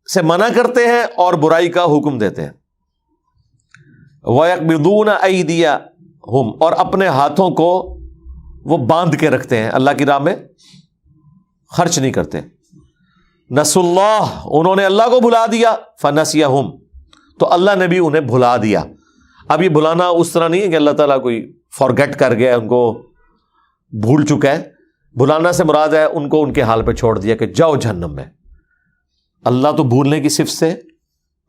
سے منع کرتے ہیں اور برائی کا حکم دیتے ہیں۔ وَيَقْبِضُونَ أَيْدِيَهُمْ، اور اپنے ہاتھوں کو وہ باندھ کے رکھتے ہیں، اللہ کی راہ میں خرچ نہیں کرتے۔ نسوا اللہ، انہوں نے اللہ کو بھلا دیا، فنسیہم، تو اللہ نے بھی انہیں بھلا دیا۔ اب یہ بھلانا اس طرح نہیں ہے کہ اللہ تعالیٰ کوئی فارگیٹ کر گیا، ان کو بھول چکا ہے۔ بھلانا سے مراد ہے ان کو ان کے حال پہ چھوڑ دیا کہ جاؤ جہنم میں۔ اللہ تو بھولنے کی صفت سے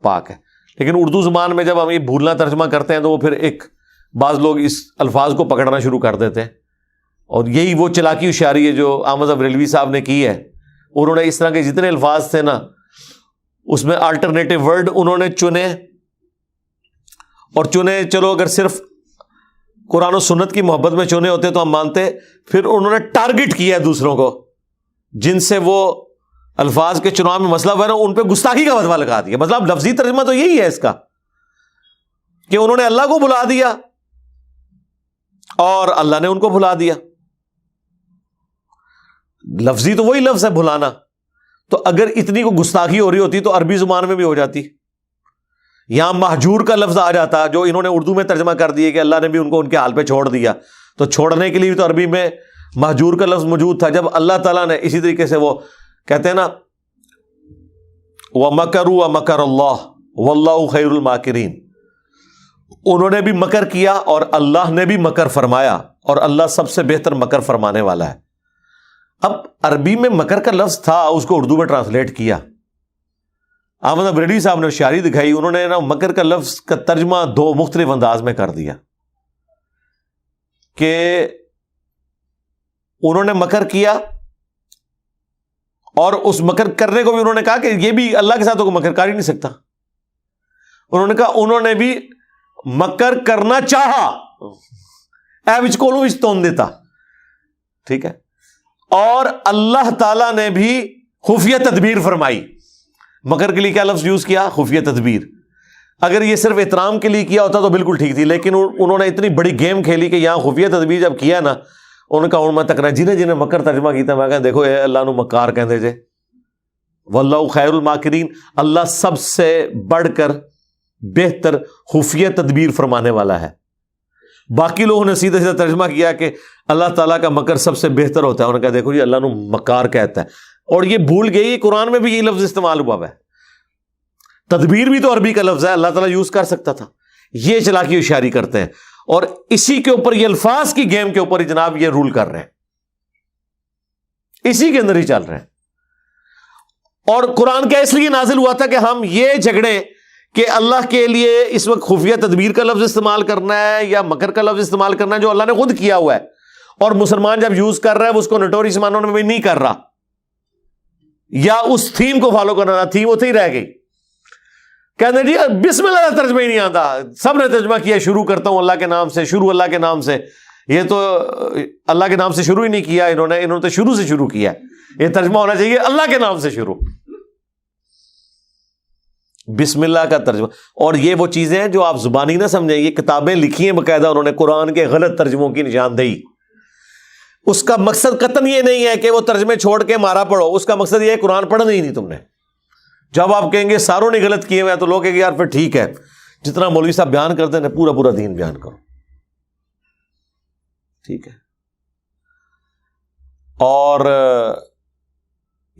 پاک ہے، لیکن اردو زبان میں جب ہم یہ بھولنا ترجمہ کرتے ہیں تو وہ پھر ایک بعض لوگ اس الفاظ کو پکڑنا شروع کر دیتے ہیں، اور یہی وہ چلاکی ہوشیاری ہے جو احمد بریلوی صاحب نے کی ہے۔ انہوں نے اس طرح کے جتنے الفاظ تھے نا اس میں الٹرنیٹو ورڈ انہوں نے چنے، اور چنے چلو اگر صرف قرآن و سنت کی محبت میں چنے ہوتے تو ہم مانتے، پھر انہوں نے ٹارگٹ کیا ہے دوسروں کو جن سے وہ الفاظ کے چناؤ میں مسئلہ ہوا نا، ان پہ گستاخی کا فتویٰ لگا دیا۔ مطلب لفظی ترجمہ تو یہی ہے اس کا کہ انہوں نے اللہ کو بھلا دیا اور اللہ نے ان کو بھلا دیا۔ لفظی تو وہی لفظ ہے بھلانا، تو اگر اتنی کو گستاخی ہو رہی ہوتی تو عربی زبان میں بھی ہو جاتی۔ یہاں مہجور کا لفظ آ جاتا جو انہوں نے اردو میں ترجمہ کر دیے کہ اللہ نے بھی ان کو ان کے حال پہ چھوڑ دیا، تو چھوڑنے کے لیے بھی تو عربی میں مہجور کا لفظ موجود تھا۔ جب اللہ تعالیٰ نے اسی طریقے سے وہ کہتے ہیں نا وَمَكَرُوا وَمَكَرَ اللَّهُ وَاللَّهُ خَيْرُ الْمَاكِرِينَ، انہوں نے بھی مکر کیا اور اللہ نے بھی مکر فرمایا، اور اللہ سب سے بہتر مکر فرمانے والا ہے۔ اب عربی میں مکر کا لفظ تھا، اس کو اردو میں ٹرانسلیٹ کیا۔ احمد بریلوی صاحب نے ہوشیاری دکھائی، انہوں نے نا مکر کا لفظ کا ترجمہ دو مختلف انداز میں کر دیا کہ انہوں نے مکر کیا اور اس مکر کرنے کو بھی انہوں نے کہا کہ یہ بھی اللہ کے ساتھ تو کوئی مکر کر ہی نہیں سکتا. انہوں نے کہا انہوں نے بھی مکر کرنا چاہا، اے وچ کولوں وچ تون دیتا. ٹھیک ہے. اور اللہ تعالی نے بھی خفیہ تدبیر فرمائی. مکر کے لیے کیا لفظ یوز کیا؟ خفیہ تدبیر. اگر یہ صرف احترام کے لیے کیا ہوتا تو بالکل ٹھیک تھی، لیکن انہوں نے اتنی بڑی گیم کھیلی کہ یہاں خفیہ تدبیر جب کیا نا، انہوں نے کہا میں تک جنہیں مکر ترجمہ کیتا میں کہا دیکھو اے اللہ نو مکار کہندے جے، واللہ خیر الماکرین، اللہ سب سے بڑھ کر بہتر خفیہ تدبیر فرمانے والا ہے. باقی لوگوں نے سیدھا سیدھا ترجمہ کیا کہ اللہ تعالیٰ کا مکر سب سے بہتر ہوتا ہے. انہوں نے کہا دیکھو یہ اللہ نو مکار کہتا ہے، اور یہ بھول گئی قرآن میں بھی یہ لفظ استعمال ہوا ہے. تدبیر بھی تو عربی کا لفظ ہے، اللہ تعالیٰ یوز کر سکتا تھا. یہ چلاکی ہوشیاری کرتے ہیں اور اسی کے اوپر، یہ الفاظ کی گیم کے اوپر جناب یہ رول کر رہے ہیں، اسی کے اندر ہی چل رہے ہیں. اور قرآن کیا اس لیے نازل ہوا تھا کہ ہم یہ جھگڑیں کہ اللہ کے لیے اس وقت خفیہ تدبیر کا لفظ استعمال کرنا ہے یا مکر کا لفظ استعمال کرنا ہے جو اللہ نے خود کیا ہوا ہے، اور مسلمان جب یوز کر رہا ہے وہ اس کو نوٹوریس معنوں میں بھی نہیں کر رہا، یا اس تھیم کو فالو کرنا، تھیم اتنے ہی رہ گئی. کہتے جی بسم اللہ کا ترجمہ ہی نہیں آتا، سب نے ترجمہ کیا شروع کرتا ہوں اللہ کے نام سے، شروع اللہ کے نام سے. یہ تو اللہ کے نام سے شروع ہی نہیں کیا انہوں نے تو شروع سے شروع کیا. یہ ترجمہ ہونا چاہیے اللہ کے نام سے شروع، بسم اللہ کا ترجمہ. اور یہ وہ چیزیں ہیں جو آپ زبانی نہ سمجھیں، یہ کتابیں لکھی ہیں باقاعدہ انہوں نے قرآن کے غلط ترجموں کی نشاندہی. اس کا مقصد قطعاً یہ نہیں ہے کہ وہ ترجمے چھوڑ کے مارا پڑھو، اس کا مقصد یہ ہے قرآن پڑھنا ہی نہیں تم نے. جب آپ کہیں گے ساروں نے غلط کیے ہوئے تو لوگ کہیں گے یار پھر ٹھیک ہے، جتنا مولوی صاحب بیان کرتے ہیں پورا پورا دین بیان کرو. ٹھیک ہے. اور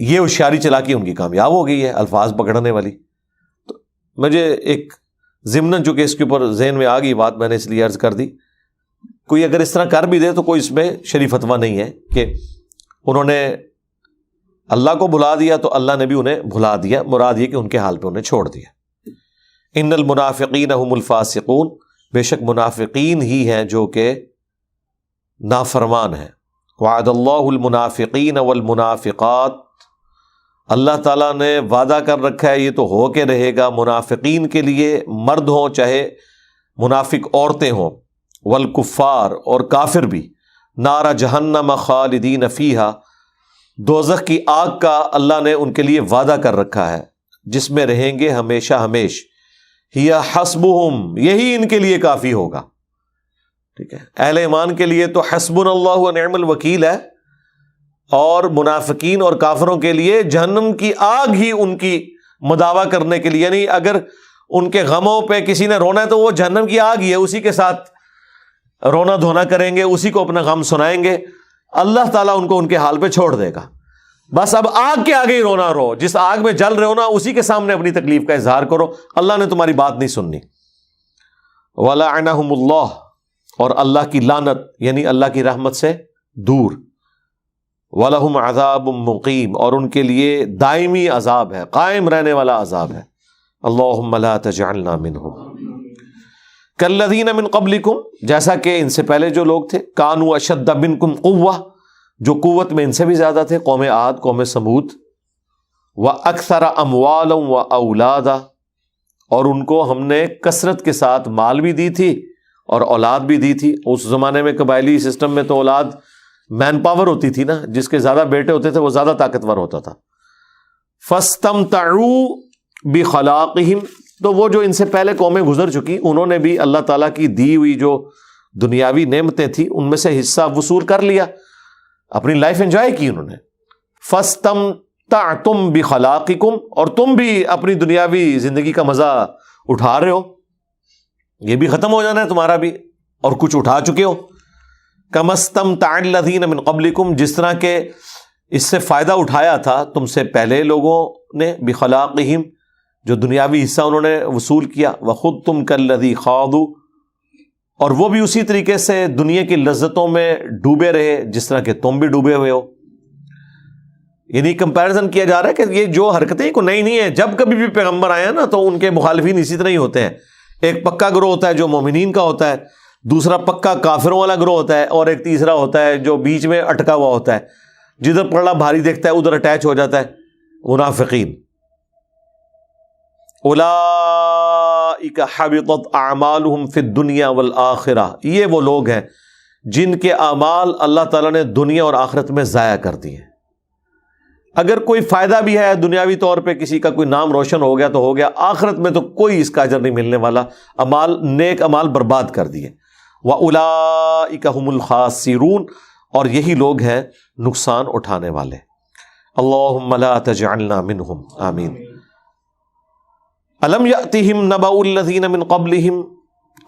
یہ ہوشیاری چلاکی ان کی کامیاب ہو گئی ہے، الفاظ پکڑنے والی. تو مجھے ایک ضمن چونکہ اس کے اوپر ذہن میں آ گئی بات، میں نے اس لیے عرض کر دی. کوئی اگر اس طرح کر بھی دے تو کوئی اس میں شریف فتویٰ نہیں ہے کہ انہوں نے اللہ کو بھلا دیا تو اللہ نے بھی انہیں بھلا دیا. مراد یہ کہ ان کے حال پہ انہیں چھوڑ دیا. ان المنافقین هم الفاسقون، بے شک منافقین ہی ہیں جو کہ نافرمان ہیں. وعد اللہ المنافقین والمنافقات، اللہ تعالیٰ نے وعدہ کر رکھا ہے، یہ تو ہو کے رہے گا منافقین کے لیے، مرد ہوں چاہے منافق عورتیں ہوں، والکفار اور کافر بھی، نار جہنم خالدین فیہا، دوزخ کی آگ کا اللہ نے ان کے لیے وعدہ کر رکھا ہے جس میں رہیں گے ہمیشہ ہمیش. ہی حسبہم، یہی ان کے لیے کافی ہوگا. ٹھیک ہے. اہل ایمان کے لیے تو حسبنا اللہ و نعم الوکیل ہے، اور منافقین اور کافروں کے لیے جہنم کی آگ ہی ان کی مداوا کرنے کے لیے. یعنی اگر ان کے غموں پہ کسی نے رونا ہے تو وہ جہنم کی آگ ہی ہے، اسی کے ساتھ رونا دھونا کریں گے، اسی کو اپنا غم سنائیں گے. اللہ تعالیٰ ان کو ان کے حال پہ چھوڑ دے گا. بس اب آگ کے آگے ہی رونا رو، جس آگ میں جل رہے ہو نا اسی کے سامنے اپنی تکلیف کا اظہار کرو، اللہ نے تمہاری بات نہیں سننی. وَلَعَنَهُمُ اللَّهُ، اور اللہ کی لعنت یعنی اللہ کی رحمت سے دور. وَلَهُمْ عَذَابٌ مُقِيمٌ، اور ان کے لیے دائمی عذاب ہے، قائم رہنے والا عذاب ہے. اللہم لا تجعلنا منہم. کالذین من قبلکم، جیسا کہ ان سے پہلے جو لوگ تھے، کانوا اشد منکم قوہ، جو قوت میں ان سے بھی زیادہ تھے، قوم عاد، قوم سمود. واکثر اموالا واولادا، اور ان کو ہم نے کثرت کے ساتھ مال بھی دی تھی اور اولاد بھی دی تھی. اس زمانے میں قبائلی سسٹم میں تو اولاد مین پاور ہوتی تھی نا، جس کے زیادہ بیٹے ہوتے تھے وہ زیادہ طاقتور ہوتا تھا. فاستمتعوا بخلاقہم، تو وہ جو ان سے پہلے قومیں گزر چکی انہوں نے بھی اللہ تعالیٰ کی دی ہوئی جو دنیاوی نعمتیں تھیں ان میں سے حصہ وصول کر لیا، اپنی لائف انجوائے کی انہوں نے. فاستمتعتم بخلاقکم، اور تم بھی اپنی دنیاوی زندگی کا مزہ اٹھا رہے ہو، یہ بھی ختم ہو جانا ہے تمہارا بھی، اور کچھ اٹھا چکے ہو. کما استمتع الذین من قبلکم، جس طرح کہ اس سے فائدہ اٹھایا تھا تم سے پہلے لوگوں نے، بخلاقہم، جو دنیاوی حصہ انہوں نے وصول کیا. وخذتم کالذی خاضوا، اور وہ بھی اسی طریقے سے دنیا کی لذتوں میں ڈوبے رہے جس طرح کہ تم بھی ڈوبے ہوئے ہو. یعنی کمپیریزن کیا جا رہا ہے کہ یہ جو حرکتیں کو نئی نہیں ہے، جب کبھی بھی پیغمبر آئے ہیں نا تو ان کے مخالفین اسی طرح ہی ہوتے ہیں. ایک پکا گروہ ہوتا ہے جو مومنین کا ہوتا ہے، دوسرا پکا کافروں والا گروہ ہوتا ہے، اور ایک تیسرا ہوتا ہے جو بیچ میں اٹکا ہوا ہوتا ہے، جدھر پڑا بھاری دیکھتا ہے ادھر اٹیچ ہو جاتا ہے، منافقین. اولئک حبطت اعمالہم فی الدنیا والآخرہ، یہ وہ لوگ ہیں جن کے اعمال اللہ تعالیٰ نے دنیا اور آخرت میں ضائع کر دیے. اگر کوئی فائدہ بھی ہے دنیاوی طور پہ، کسی کا کوئی نام روشن ہو گیا تو ہو گیا، آخرت میں تو کوئی اس کا اجر نہیں ملنے والا، اعمال نیک اعمال برباد کر دیے. وَأُولَئِكَ هُمُ الْخَاسِرُونَ، اور یہی لوگ ہیں نقصان اٹھانے والے. اللہم لا تجعلنا منہم، آمین. الم یأتہم نبأ الذین من قبلہم،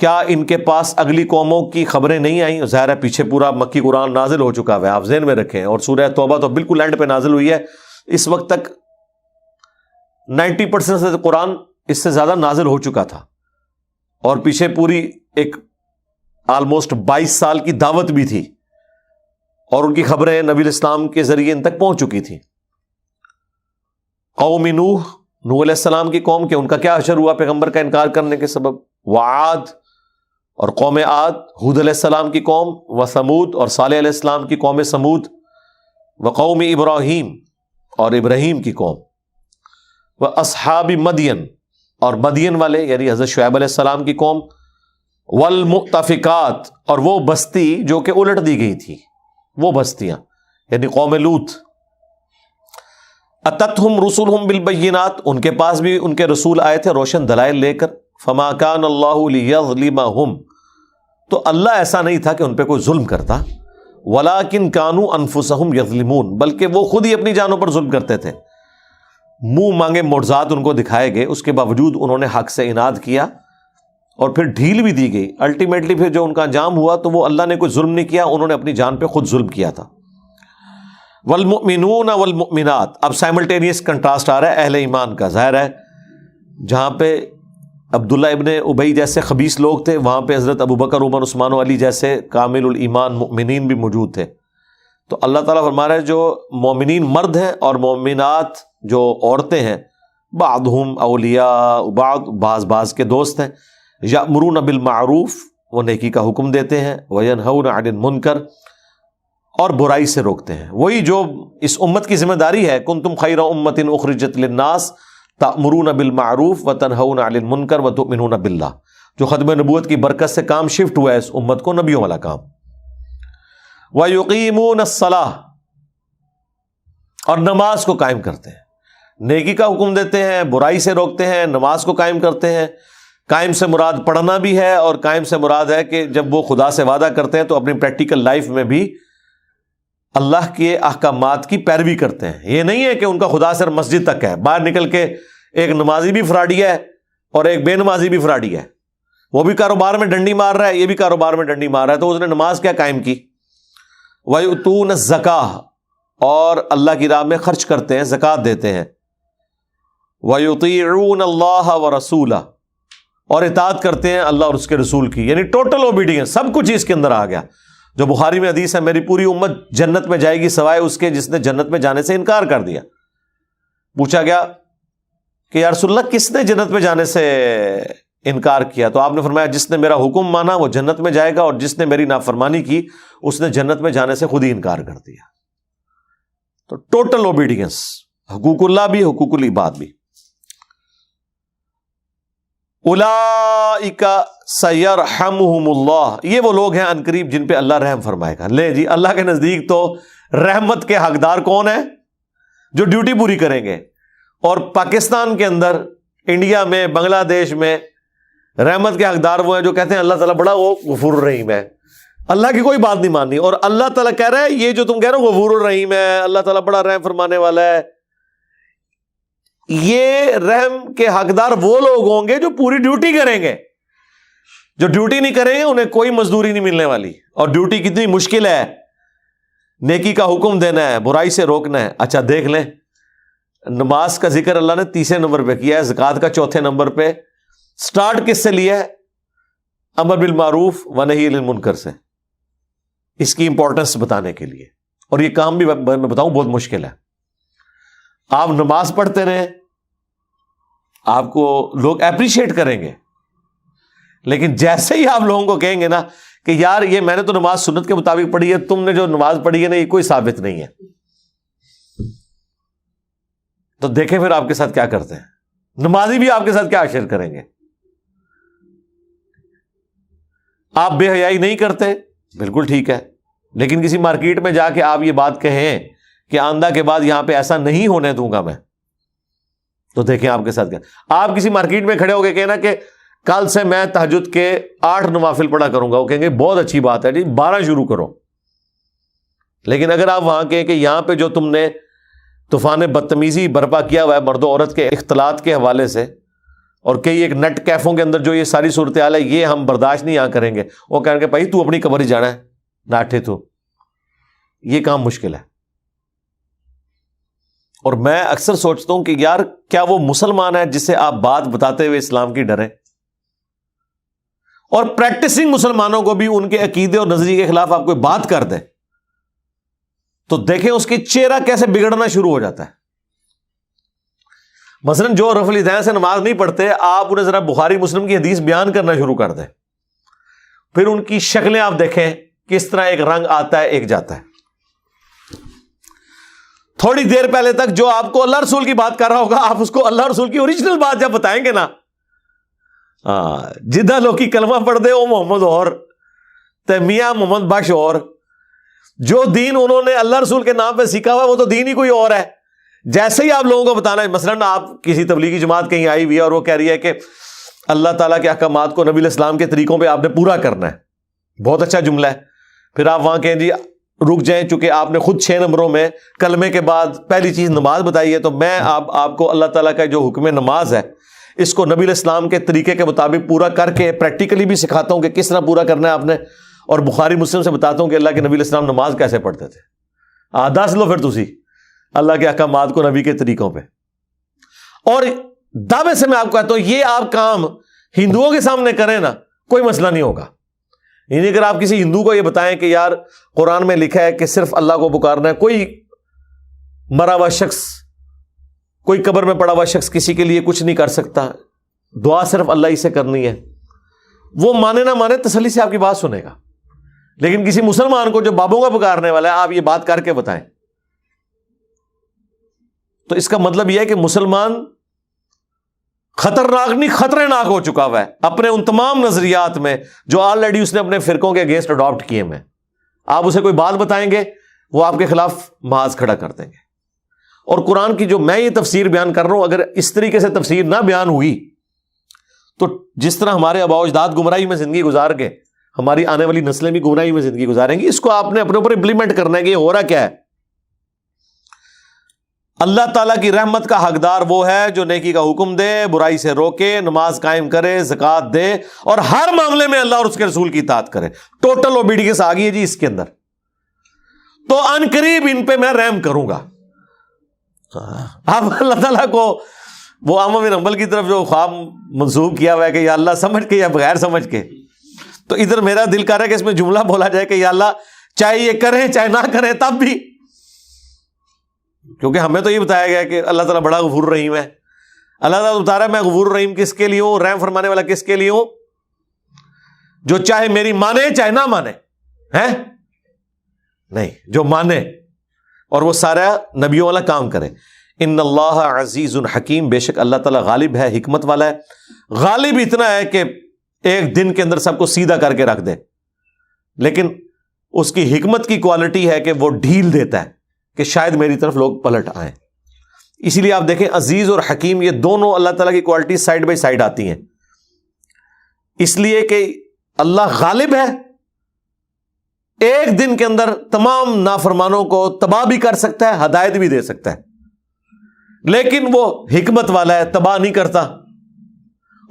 کیا ان کے پاس اگلی قوموں کی خبریں نہیں آئیں؟ ظاہر ہے پیچھے پورا مکی قرآن نازل ہو چکا ہے، آپ ذہن میں رکھیں. اور سورہ توبہ تو بالکل اینڈ پہ نازل ہوئی ہے. اس وقت تک 90% سے قرآن اس سے زیادہ نازل ہو چکا تھا، اور پیچھے پوری ایک آلموسٹ 22 سال کی دعوت بھی تھی، اور ان کی خبریں نبی الاسلام کے ذریعے ان تک پہنچ چکی تھی. قوم نوح علیہ السلام کی قوم کے، ان کا کیا حشر ہوا پیغمبر کا انکار کرنے کے سبب. وعاد، اور قوم عاد ہود علیہ السلام کی قوم، وثمود، اور صالح علیہ السلام کی قوم سمود، وقوم ابراہیم، اور ابراہیم کی قوم، واصحاب مدین، اور مدین والے یعنی حضرت شعیب علیہ السلام کی قوم، والمؤتفقات، اور وہ بستی جو کہ الٹ دی گئی تھی، وہ بستیاں یعنی قوم لوط. اتتہم رسلہم بالبینات، ان کے پاس بھی ان کے رسول آئے تھے روشن دلائل لے کر. فما کان اللہ لیظلمہم، تو اللہ ایسا نہیں تھا کہ ان پہ کوئی ظلم کرتا. ولیکن کانوا انفسہم یظلمون، بلکہ وہ خود ہی اپنی جانوں پر ظلم کرتے تھے. منہ مانگے معجزات ان کو دکھائے گئے، اس کے باوجود انہوں نے حق سے اناد کیا، اور پھر ڈھیل بھی دی گئی. الٹیمیٹلی پھر جو ان کا انجام ہوا تو وہ اللہ نے کوئی ظلم نہیں کیا، انہوں نے اپنی جان پہ خود ظلم کیا تھا. والمؤمنون والمؤمنات، اب سائملٹینیس کنٹراسٹ آ رہا ہے اہل ایمان کا. ظاہر ہے جہاں پہ عبداللہ ابن ابی جیسے خبیث لوگ تھے، وہاں پہ حضرت ابوبکر، عمر، عثمان و علی جیسے کامل الایمان مؤمنین بھی موجود تھے. تو اللہ تعالیٰ فرما رہا ہے جو مومنین مرد ہیں اور مومنات جو عورتیں ہیں، بعضهم اولیاء بعض، بعض کے دوست ہیں. یأمرون بالمعروف، وہ نیکی کا حکم دیتے ہیں، وینہون عن المنکر، اور برائی سے روکتے ہیں. وہی جو اس امت کی ذمہ داری ہے، کنتم خیر امۃ اخرجت للناس تأمرون بالمعروف وتنہون عن المنکر وتؤمنون باللہ، جو ختم نبوت کی برکت سے کام شفٹ ہوا ہے اس امت کو، نبیوں والا کام. وَيُقِيمُونَ الصَّلَاةَ، اور نماز کو قائم کرتے ہیں. نیکی کا حکم دیتے ہیں، برائی سے روکتے ہیں، نماز کو قائم کرتے ہیں. قائم سے مراد پڑھنا بھی ہے، اور قائم سے مراد ہے کہ جب وہ خدا سے وعدہ کرتے ہیں تو اپنی پریکٹیکل لائف میں بھی اللہ کے احکامات کی پیروی کرتے ہیں. یہ نہیں ہے کہ ان کا خدا صرف مسجد تک ہے، باہر نکل کے ایک نمازی بھی فراڈی ہے اور ایک بے نمازی بھی فراڈی ہے. وہ بھی کاروبار میں ڈنڈی مار رہا ہے، یہ بھی کاروبار میں ڈنڈی مار رہا ہے، تو اس نے نماز کیا قائم کی. وَيُؤْتُونَ الزَّكَاةَ، اور اللہ کی راہ میں خرچ کرتے ہیں، زکوٰۃ دیتے ہیں. وَيُطِيعُونَ اللَّهَ وَرَسُولَهُ، اور اطاعت کرتے ہیں اللہ اور اس کے رسول کی، یعنی ٹوٹل اوبیڈینس، سب کچھ اس کے اندر آ گیا. جو بخاری میں حدیث ہے، میری پوری امت جنت میں جائے گی سوائے اس کے جس نے جنت میں جانے سے انکار کر دیا. پوچھا گیا کہ یا رسول اللہ کس نے جنت میں جانے سے انکار کیا؟ تو آپ نے فرمایا جس نے میرا حکم مانا وہ جنت میں جائے گا، اور جس نے میری نافرمانی کی اس نے جنت میں جانے سے خود ہی انکار کر دیا. تو ٹوٹل اوبیڈینس، حقوق اللہ بھی حقوق العباد بھی. اولئک سیرحمہم اللہ، یہ وہ لوگ ہیں عنقریب جن پہ اللہ رحم فرمائے گا. لے جی، اللہ کے نزدیک تو رحمت کے حقدار کون ہیں؟ جو ڈیوٹی پوری کریں گے. اور پاکستان کے اندر، انڈیا میں، بنگلہ دیش میں رحمت کے حقدار وہ ہیں جو کہتے ہیں اللہ تعالیٰ بڑا وہ غفور الرحیم ہے. اللہ کی کوئی بات نہیں ماننی، اور اللہ تعالیٰ کہہ رہا ہے یہ جو تم کہہ رہے ہو غفور الرحیم ہے، اللہ تعالیٰ بڑا رحم فرمانے والا ہے. یہ رحم کے حقدار وہ لوگ ہوں گے جو پوری ڈیوٹی کریں گے. جو ڈیوٹی نہیں کریں گے انہیں کوئی مزدوری نہیں ملنے والی. اور ڈیوٹی کتنی مشکل ہے، نیکی کا حکم دینا ہے، برائی سے روکنا ہے. اچھا دیکھ لیں، نماز کا ذکر اللہ نے 30 نمبر پہ کیا ہے، زکوٰۃ کا 4 نمبر پہ. سٹارٹ کس سے لیا ہے؟ امر بالمعروف و نہی عن المنکر سے، اس کی امپورٹنس بتانے کے لیے. اور یہ کام بھی میں بتاؤں بہت مشکل ہے. آپ نماز پڑھتے رہیں، آپ کو لوگ اپریشیٹ کریں گے، لیکن جیسے ہی آپ لوگوں کو کہیں گے نا کہ یار یہ میں نے تو نماز سنت کے مطابق پڑھی ہے، تم نے جو نماز پڑھی ہے نا یہ کوئی ثابت نہیں ہے، تو دیکھیں پھر آپ کے ساتھ کیا کرتے ہیں، نمازی بھی آپ کے ساتھ کیا اشر کریں گے۔ آپ بے حیائی نہیں کرتے، بالکل ٹھیک ہے، لیکن کسی مارکیٹ میں جا کے آپ یہ بات کہیں کہ آئندہ کے بعد یہاں پہ ایسا نہیں ہونے دوں گا میں، تو دیکھیں آپ کے ساتھ کیا۔ آپ کسی مارکیٹ میں کھڑے ہو کے کہنا کہ کل سے میں تہجد کے 8 نوافل پڑھا کروں گا، وہ کہیں گے بہت اچھی بات ہے جی 12 شروع کرو، لیکن اگر آپ وہاں کہیں کہ یہاں پہ جو تم نے طوفان بدتمیزی برپا کیا ہوا ہے مرد و عورت کے اختلاط کے حوالے سے، اور کئی ایک نٹ کیفوں کے اندر جو یہ ساری صورتحال ہے یہ ہم برداشت نہیں یہاں کریں گے، وہ کہیں گے بھائی تو اپنی قبر ہی جانا ہے ناٹھے، تو یہ کام مشکل ہے۔ اور میں اکثر سوچتا ہوں کہ یار کیا وہ مسلمان ہے جسے آپ بات بتاتے ہوئے اسلام کی ڈریں، اور پریکٹسنگ مسلمانوں کو بھی ان کے عقیدے اور نظریے کے خلاف آپ کوئی بات کر دیں تو دیکھیں اس کی چہرہ کیسے بگڑنا شروع ہو جاتا ہے۔ مثلا جو رفع الیدین سے نماز نہیں پڑھتے، آپ انہیں ذرا بخاری مسلم کی حدیث بیان کرنا شروع کر دیں، پھر ان کی شکلیں آپ دیکھیں کس طرح ایک رنگ آتا ہے ایک جاتا ہے۔ تھوڑی دیر پہلے تک جو آپ کو اللہ رسول کی بات کر رہا ہوگا، آپ اس کو اللہ رسول کی اوریجنل بات جب بتائیں گے نا، جدہ لوگ کی کلمہ پڑھ دے وہ محمد اور تے میاں محمد بخش، اور جو دین انہوں نے اللہ رسول کے نام پہ سیکھا ہوا وہ تو دین ہی کوئی اور ہے۔ جیسے ہی آپ لوگوں کو بتانا ہے، مثلاً آپ کسی تبلیغی جماعت کہیں آئی ہوئی ہے اور وہ کہہ رہی ہے کہ اللہ تعالیٰ کے احکامات کو نبی علیہ السلام کے طریقوں پہ آپ نے پورا کرنا ہے، بہت اچھا جملہ ہے، پھر آپ وہاں کہیں جی رک جائیں، چونکہ آپ نے خود 6 نمبروں میں کلمے کے بعد پہلی چیز نماز بتائی ہے، تو میں آپ کو اللہ تعالیٰ کا جو حکم نماز ہے اس کو نبی علیہ السلام کے طریقے کے مطابق پورا کر کے پریکٹیکلی بھی سکھاتا ہوں کہ کس طرح پورا کرنا ہے آپ نے، اور بخاری مسلم سے بتاتا ہوں کہ اللہ کے نبی علیہ السلام نماز کیسے پڑھتے تھے۔ دس لو پھر تسی اللہ کے احکامات کو نبی کے طریقوں پہ، اور دعوے سے میں آپ کو کہتا ہوں یہ آپ کام ہندوؤں کے سامنے کریں نا کوئی مسئلہ نہیں ہوگا۔ یعنی اگر آپ کسی ہندو کو یہ بتائیں کہ یار قرآن میں لکھا ہے کہ صرف اللہ کو پکارنا ہے، کوئی مرا ہوا شخص، کوئی قبر میں پڑا ہوا شخص کسی کے لیے کچھ نہیں کر سکتا، دعا صرف اللہ ہی سے کرنی ہے، وہ مانے نہ مانے تسلی سے آپ کی بات سنے گا۔ لیکن کسی مسلمان کو جو بابوں کا پکارنے والا ہے آپ یہ بات کر کے بتائیں، تو اس کا مطلب یہ ہے کہ مسلمان خطرناک نہیں خطرے ناک ہو چکا ہوا ہے اپنے ان تمام نظریات میں جو آلریڈی اس نے اپنے فرقوں کے اگینسٹ اڈاپٹ کیے ہیں۔ آپ اسے کوئی بات بتائیں گے وہ آپ کے خلاف محاذ کھڑا کر دیں گے۔ اور قرآن کی جو میں یہ تفسیر بیان کر رہا ہوں، اگر اس طریقے سے تفسیر نہ بیان ہوئی تو جس طرح ہمارے آباء و اجداد گمراہی میں زندگی گزار گئے، ہماری آنے والی نسلیں بھی گمراہی میں زندگی گزاریں گی۔ اس کو آپ نے اپنے اوپر امپلیمنٹ کرنا ہے کہ یہ ہو رہا کیا ہے۔ اللہ تعالیٰ کی رحمت کا حقدار وہ ہے جو نیکی کا حکم دے، برائی سے روکے، نماز قائم کرے، زکوٰۃ دے، اور ہر معاملے میں اللہ اور اس کے رسول کی اطاعت کرے۔ ٹوٹل اوبیڈینس آ گئی ہے جی اس کے اندر، تو ان قریب ان پہ میں رحم کروں گا۔ اب اللہ تعالیٰ کو وہ عامر بن حنبل کی طرف جو خواب منسوب کیا ہوا ہے کہ یا اللہ سمجھ کے یا بغیر سمجھ کے، تو ادھر میرا دل کر رہا ہے کہ اس میں جملہ بولا جائے کہ یا اللہ چاہے یہ کریں چاہے نہ کریں تب بھی، کیونکہ ہمیں تو یہ بتایا گیا کہ اللہ تعالیٰ بڑا غفور رحیم ہے۔ اللہ تعالیٰ بتا رہا ہے میں غفور رحیم کس کے لیے ہوں، رحم فرمانے والا کس کے لیے ہوں؟ جو چاہے میری مانے چاہے نہ مانے، ہے نہیں، جو مانے اور وہ سارا نبیوں والا کام کرے۔ ان اللہ عزیز حکیم، بے شک اللہ تعالیٰ غالب ہے، حکمت والا ہے۔ غالب اتنا ہے کہ ایک دن کے اندر سب کو سیدھا کر کے رکھ دے، لیکن اس کی حکمت کی کوالٹی ہے کہ وہ ڈھیل دیتا ہے کہ شاید میری طرف لوگ پلٹ آئیں۔ اسی لیے آپ دیکھیں عزیز اور حکیم یہ دونوں اللہ تعالیٰ کی کوالٹی سائڈ بائی سائڈ آتی ہیں، اس لیے کہ اللہ غالب ہے، ایک دن کے اندر تمام نافرمانوں کو تباہ بھی کر سکتا ہے، ہدایت بھی دے سکتا ہے، لیکن وہ حکمت والا ہے، تباہ نہیں کرتا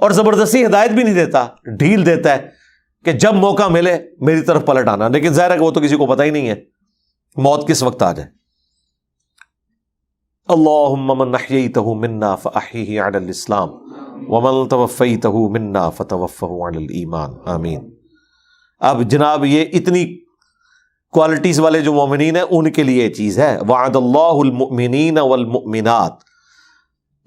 اور زبردستی ہدایت بھی نہیں دیتا، ڈھیل دیتا ہے کہ جب موقع ملے میری طرف پلٹ آنا۔ لیکن ظاہر ہے کہ وہ تو کسی کو پتہ ہی نہیں ہے موت کس وقت آ جائے۔ اللہم من احییتہ منا فاحیہ علی الاسلام ومن توفیتہ منا فتوفہ علی الایمان، آمین۔ اب جناب یہ اتنی کوالٹیز والے جو مومنین ہیں ان کے لیے یہ چیز ہے. وعد اللہ المؤمنین والمؤمنات,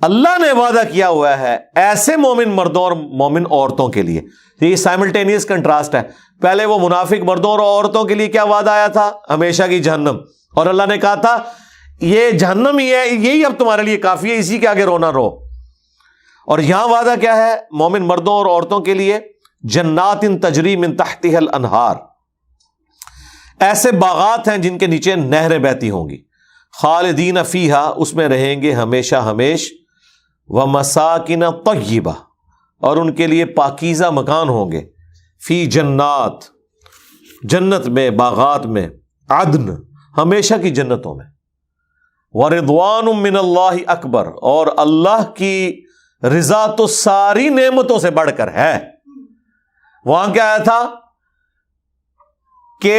اللہ نے وعدہ کیا ہوا ہے ایسے مومن مردوں اور مومن عورتوں کے لیے. یہ سائملٹینیس کنٹراسٹ ہے. پہلے وہ منافق مردوں اور عورتوں کے لیے کیا وعدہ آیا تھا؟ ہمیشہ کی جہنم, اور اللہ نے کہا تھا یہ جہنم ہی ہے, یہی اب تمہارے لیے کافی ہے, اسی کے آگے رونا رو. اور یہاں وعدہ کیا ہے مومن مردوں اور عورتوں کے لیے؟ جنات تجری من تحتها الانہار, ایسے باغات ہیں جن کے نیچے نہریں بہتی ہوں گی. خالدین فیہا, اس میں رہیں گے ہمیشہ ہمیش. ومساکن طیبہ, اور ان کے لیے پاکیزہ مکان ہوں گے. فی جنات, جنت میں, باغات میں. عدن, ہمیشہ کی جنتوں میں. ورضوان من اللہ اکبر, اور اللہ کی رضا تو ساری نعمتوں سے بڑھ کر ہے. وہاں کیا آیا تھا کہ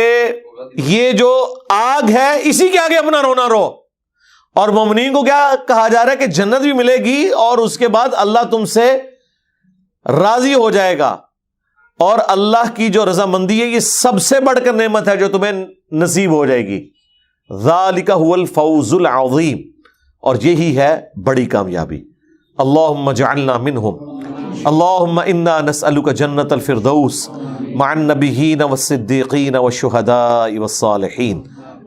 یہ جو آگ ہے اسی کے آگے اپنا رونا رو, اور مومنین کو کیا کہا جا رہا ہے کہ جنت بھی ملے گی اور اس کے بعد اللہ تم سے راضی ہو جائے گا, اور اللہ کی جو رضامندی ہے یہ سب سے بڑھ کر نعمت ہے جو تمہیں نصیب ہو جائے گی. ذالک هو الفوز العظیم, اور یہی ہے بڑی کامیابی. اللہم اجعلنا منہم. اللہم انا نسألک جنت الفردوس مع النبیین والصدیقین والشہداء والصالحین,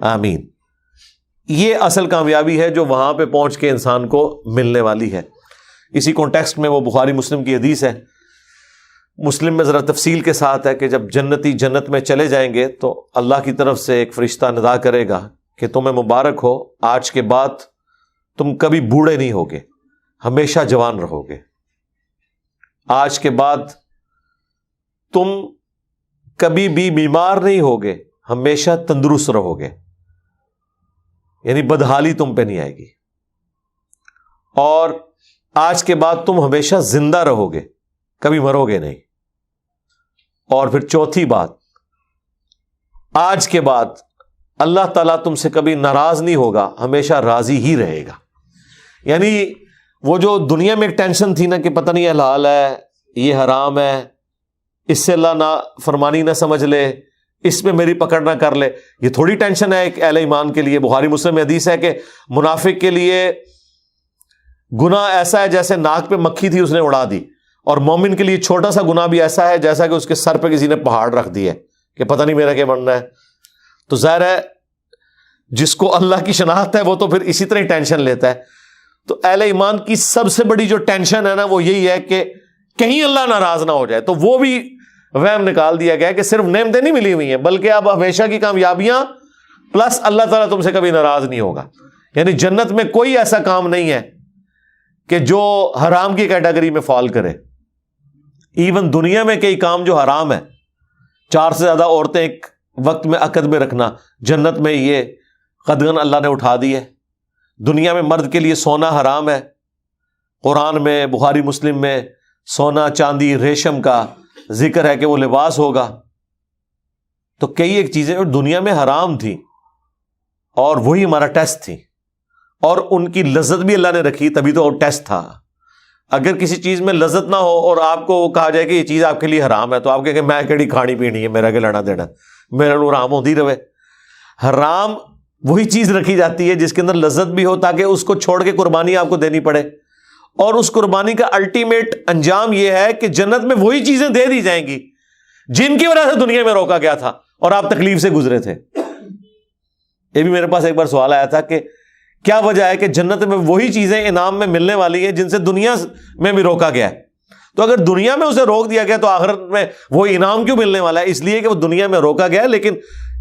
آمین. یہ اصل کامیابی ہے جو وہاں پہ پہنچ کے انسان کو ملنے والی ہے. اسی کانٹیکسٹ میں وہ بخاری مسلم کی حدیث ہے. مسلم میں ذرا تفصیل کے ساتھ ہے کہ جب جنتی جنت میں چلے جائیں گے تو اللہ کی طرف سے ایک فرشتہ ندا کرے گا کہ تمہیں مبارک ہو, آج کے بعد تم کبھی بوڑھے نہیں ہوگے, ہمیشہ جوان رہو گے. آج کے بعد تم کبھی بھی بیمار نہیں ہوگے, ہمیشہ تندرست رہو گے, یعنی بدحالی تم پہ نہیں آئے گی. اور آج کے بعد تم ہمیشہ زندہ رہو گے, کبھی مرو گے نہیں. اور پھر چوتھی بات, آج کے بعد اللہ تعالیٰ تم سے کبھی ناراض نہیں ہوگا, ہمیشہ راضی ہی رہے گا. یعنی وہ جو دنیا میں ایک ٹینشن تھی نا کہ پتہ نہیں حلال ہے, یہ حرام ہے, اس سے اللہ نہ فرمانی نہ سمجھ لے, اس میں میری پکڑ نہ کر لے, یہ تھوڑی ٹینشن ہے ایک اہل ایمان کے لیے. بخاری مسلم میں حدیث ہے کہ منافق کے لیے گناہ ایسا ہے جیسے ناک پہ مکھی تھی اس نے اڑا دی, اور مومن کے لیے چھوٹا سا گناہ بھی ایسا ہے جیسا کہ اس کے سر پہ کسی نے پہاڑ رکھ دی ہے کہ پتہ نہیں میرا کیا بننا ہے. تو ظاہر ہے جس کو اللہ کی شناخت ہے وہ تو پھر اسی طرح ہی ٹینشن لیتا ہے. تو اہل ایمان کی سب سے بڑی جو ٹینشن ہے نا وہ یہی ہے کہ کہیں اللہ ناراض نہ ہو جائے. تو وہ بھی وہم نکال دیا گیا کہ صرف نعمتیں نہیں ملی ہوئی ہیں بلکہ اب ہمیشہ کی کامیابیاں پلس اللہ تعالیٰ تم سے کبھی ناراض نہیں ہوگا. یعنی جنت میں کوئی ایسا کام نہیں ہے کہ جو حرام کی کیٹیگری میں فال کرے. ایون دنیا میں کئی کام جو حرام ہے, 4 سے زیادہ عورتیں ایک وقت میں عقد میں رکھنا, جنت میں یہ قدغن اللہ نے اٹھا دی ہے. دنیا میں مرد کے لیے سونا حرام ہے, قرآن میں بخاری مسلم میں سونا چاندی ریشم کا ذکر ہے کہ وہ لباس ہوگا. تو کئی ایک چیزیں دنیا میں حرام تھیں اور وہی ہمارا ٹیسٹ تھی, اور ان کی لذت بھی اللہ نے رکھی تبھی تو ٹیسٹ تھا. اگر کسی چیز میں لذت نہ ہو اور آپ کو کہا جائے کہ یہ چیز آپ کے لیے حرام ہے تو آپ کہیں کہ میں کیڑی کھانی پینی ہے, میرا کہ لینا دینا, میرا نور حرام ہوتی رہے. حرام وہی چیز رکھی جاتی ہے جس کے اندر لذت بھی ہو تاکہ اس کو چھوڑ کے قربانی آپ کو دینی پڑے, اور اس قربانی کا الٹیمیٹ انجام یہ ہے کہ جنت میں وہی چیزیں دے دی جائیں گی جن کی وجہ سے دنیا میں روکا گیا تھا اور آپ تکلیف سے گزرے تھے. یہ بھی میرے پاس ایک بار سوال آیا تھا کہ کیا وجہ ہے کہ جنت میں وہی چیزیں انعام میں ملنے والی ہیں جن سے دنیا میں بھی روکا گیا ہے. تو اگر دنیا میں اسے روک دیا گیا تو آخرت میں وہ انعام کیوں ملنے والا ہے؟ اس لیے کہ وہ دنیا میں روکا گیا لیکن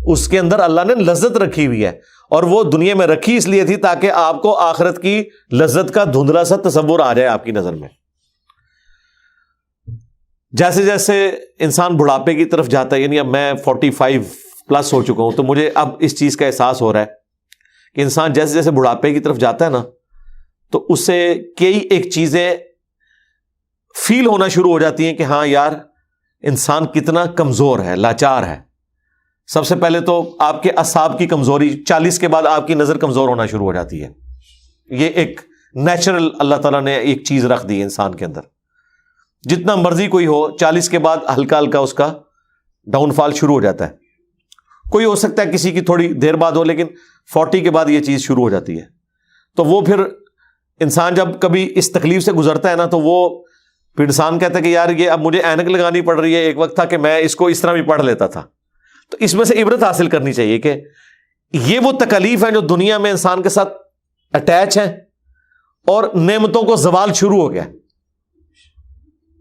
اس کے اندر اللہ نے لذت رکھی ہوئی ہے, اور وہ دنیا میں رکھی اس لیے تھی تاکہ آپ کو آخرت کی لذت کا دھندلا سا تصور آ جائے آپ کی نظر میں. جیسے جیسے انسان بڑھاپے کی طرف جاتا ہے, یعنی اب میں 45 پلس ہو چکا ہوں, تو مجھے اب اس چیز کا احساس ہو رہا ہے کہ انسان جیسے جیسے بڑھاپے کی طرف جاتا ہے نا تو اس سے کئی ایک چیزیں فیل ہونا شروع ہو جاتی ہیں کہ ہاں یار انسان کتنا کمزور ہے, لاچار ہے. سب سے پہلے تو آپ کے اعصاب کی کمزوری, 40 کے بعد آپ کی نظر کمزور ہونا شروع ہو جاتی ہے. یہ ایک نیچرل اللہ تعالیٰ نے ایک چیز رکھ دی انسان کے اندر. جتنا مرضی کوئی ہو 40 کے بعد ہلکا ہلکا اس کا ڈاؤن فال شروع ہو جاتا ہے. کوئی ہو سکتا ہے کسی کی تھوڑی دیر بعد ہو، لیکن 40 کے بعد یہ چیز شروع ہو جاتی ہے. تو وہ پھر انسان جب کبھی اس تکلیف سے گزرتا ہے نا، تو وہ پھر انسان کہتا ہے کہ یار یہ اب مجھے اینک لگانی پڑ رہی ہے، ایک وقت تھا کہ میں اس کو اس طرح بھی پڑھ لیتا تھا. تو اس میں سے عبرت حاصل کرنی چاہیے کہ یہ وہ تکالیف ہیں جو دنیا میں انسان کے ساتھ اٹیچ ہیں، اور نعمتوں کو زوال شروع ہو گیا.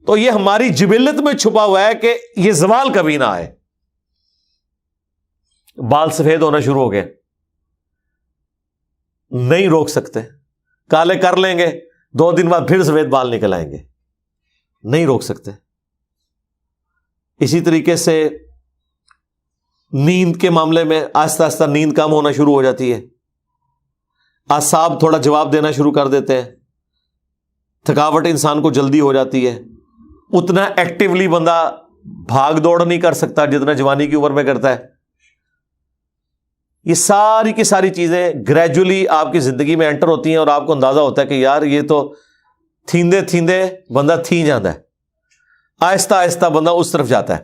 تو یہ ہماری جبلت میں چھپا ہوا ہے کہ یہ زوال کبھی نہ آئے. بال سفید ہونا شروع ہو گئے، نہیں روک سکتے. کالے کر لیں گے، 2 دن بعد پھر سفید بال نکل آئیں گے، نہیں روک سکتے. اسی طریقے سے نیند کے معاملے میں آہستہ آہستہ نیند کم ہونا شروع ہو جاتی ہے. اعصاب تھوڑا جواب دینا شروع کر دیتے ہیں. تھکاوٹ انسان کو جلدی ہو جاتی ہے. اتنا ایکٹیولی بندہ بھاگ دوڑ نہیں کر سکتا جتنا جوانی کی عمر میں کرتا ہے. یہ ساری کی ساری چیزیں گریجولی آپ کی زندگی میں انٹر ہوتی ہیں، اور آپ کو اندازہ ہوتا ہے کہ یار یہ تو تھیندے تھیندے بندہ تھی جاتا ہے. آہستہ آہستہ بندہ اس طرف جاتا ہے.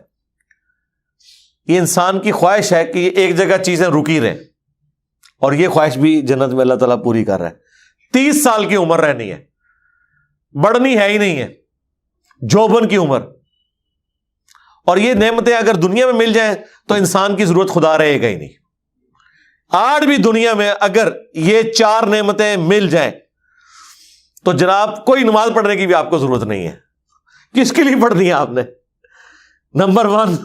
یہ انسان کی خواہش ہے کہ یہ ایک جگہ چیزیں رکی رہیں، اور یہ خواہش بھی جنت میں اللہ تعالیٰ پوری کر رہا ہے. 30 سال کی عمر رہنی ہے، بڑھنی ہے ہی نہیں ہے، جوبن کی عمر. اور یہ نعمتیں اگر دنیا میں مل جائیں تو انسان کی ضرورت خدا رہے گا ہی نہیں. آج بھی دنیا میں اگر یہ 4 نعمتیں مل جائیں تو جناب کوئی نماز پڑھنے کی بھی آپ کو ضرورت نہیں ہے. کس کے لیے پڑھنی ہے آپ نے؟ نمبر 1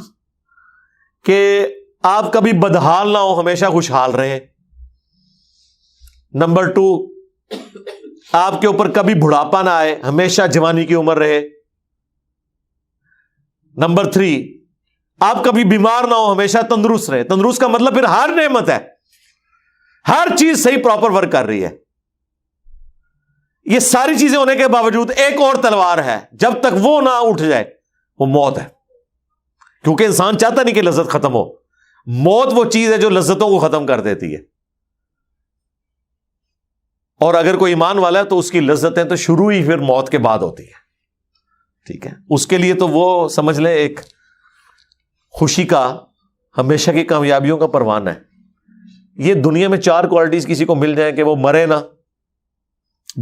کہ آپ کبھی بدحال نہ ہو، ہمیشہ خوشحال رہیں. نمبر 2 آپ کے اوپر کبھی بڑھاپا نہ آئے، ہمیشہ جوانی کی عمر رہے. نمبر 3 آپ کبھی بیمار نہ ہو، ہمیشہ تندرست رہے. تندرست کا مطلب پھر ہر نعمت ہے، ہر چیز صحیح پراپر ورک کر رہی ہے. یہ ساری چیزیں ہونے کے باوجود ایک اور تلوار ہے، جب تک وہ نہ اٹھ جائے وہ موت ہے. کیونکہ انسان چاہتا نہیں کہ لذت ختم ہو. موت وہ چیز ہے جو لذتوں کو ختم کر دیتی ہے. اور اگر کوئی ایمان والا ہے تو اس کی لذتیں تو شروع ہی پھر موت کے بعد ہوتی ہے. ٹھیک ہے، اس کے لیے تو وہ سمجھ لیں ایک خوشی کا، ہمیشہ کی کامیابیوں کا پروان ہے. یہ دنیا میں 4 کوالٹیز کسی کو مل جائیں کہ وہ مرے نہ،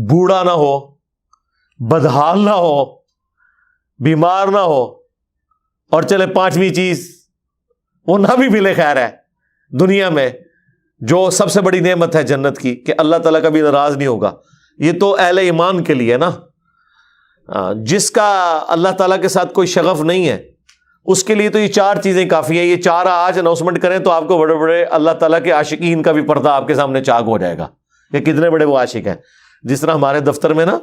بوڑھا نہ ہو، بدحال نہ ہو، بیمار نہ ہو، اور چلے 5ویں چیز وہ نہ بھی ملے، خیر ہے. دنیا میں جو سب سے بڑی نعمت ہے جنت کی کہ اللہ تعالیٰ کبھی ناراض نہیں ہوگا، یہ تو اہل ایمان کے لیے نا. جس کا اللہ تعالیٰ کے ساتھ کوئی شغف نہیں ہے اس کے لیے تو یہ 4 چیزیں کافی ہیں. یہ 4 آج اناؤنسمنٹ کریں تو آپ کو بڑے بڑے اللہ تعالیٰ کے عاشقین کا بھی پردہ آپ کے سامنے چاک ہو جائے گا کہ کتنے بڑے وہ عاشق ہیں. جس طرح ہمارے دفتر میں نا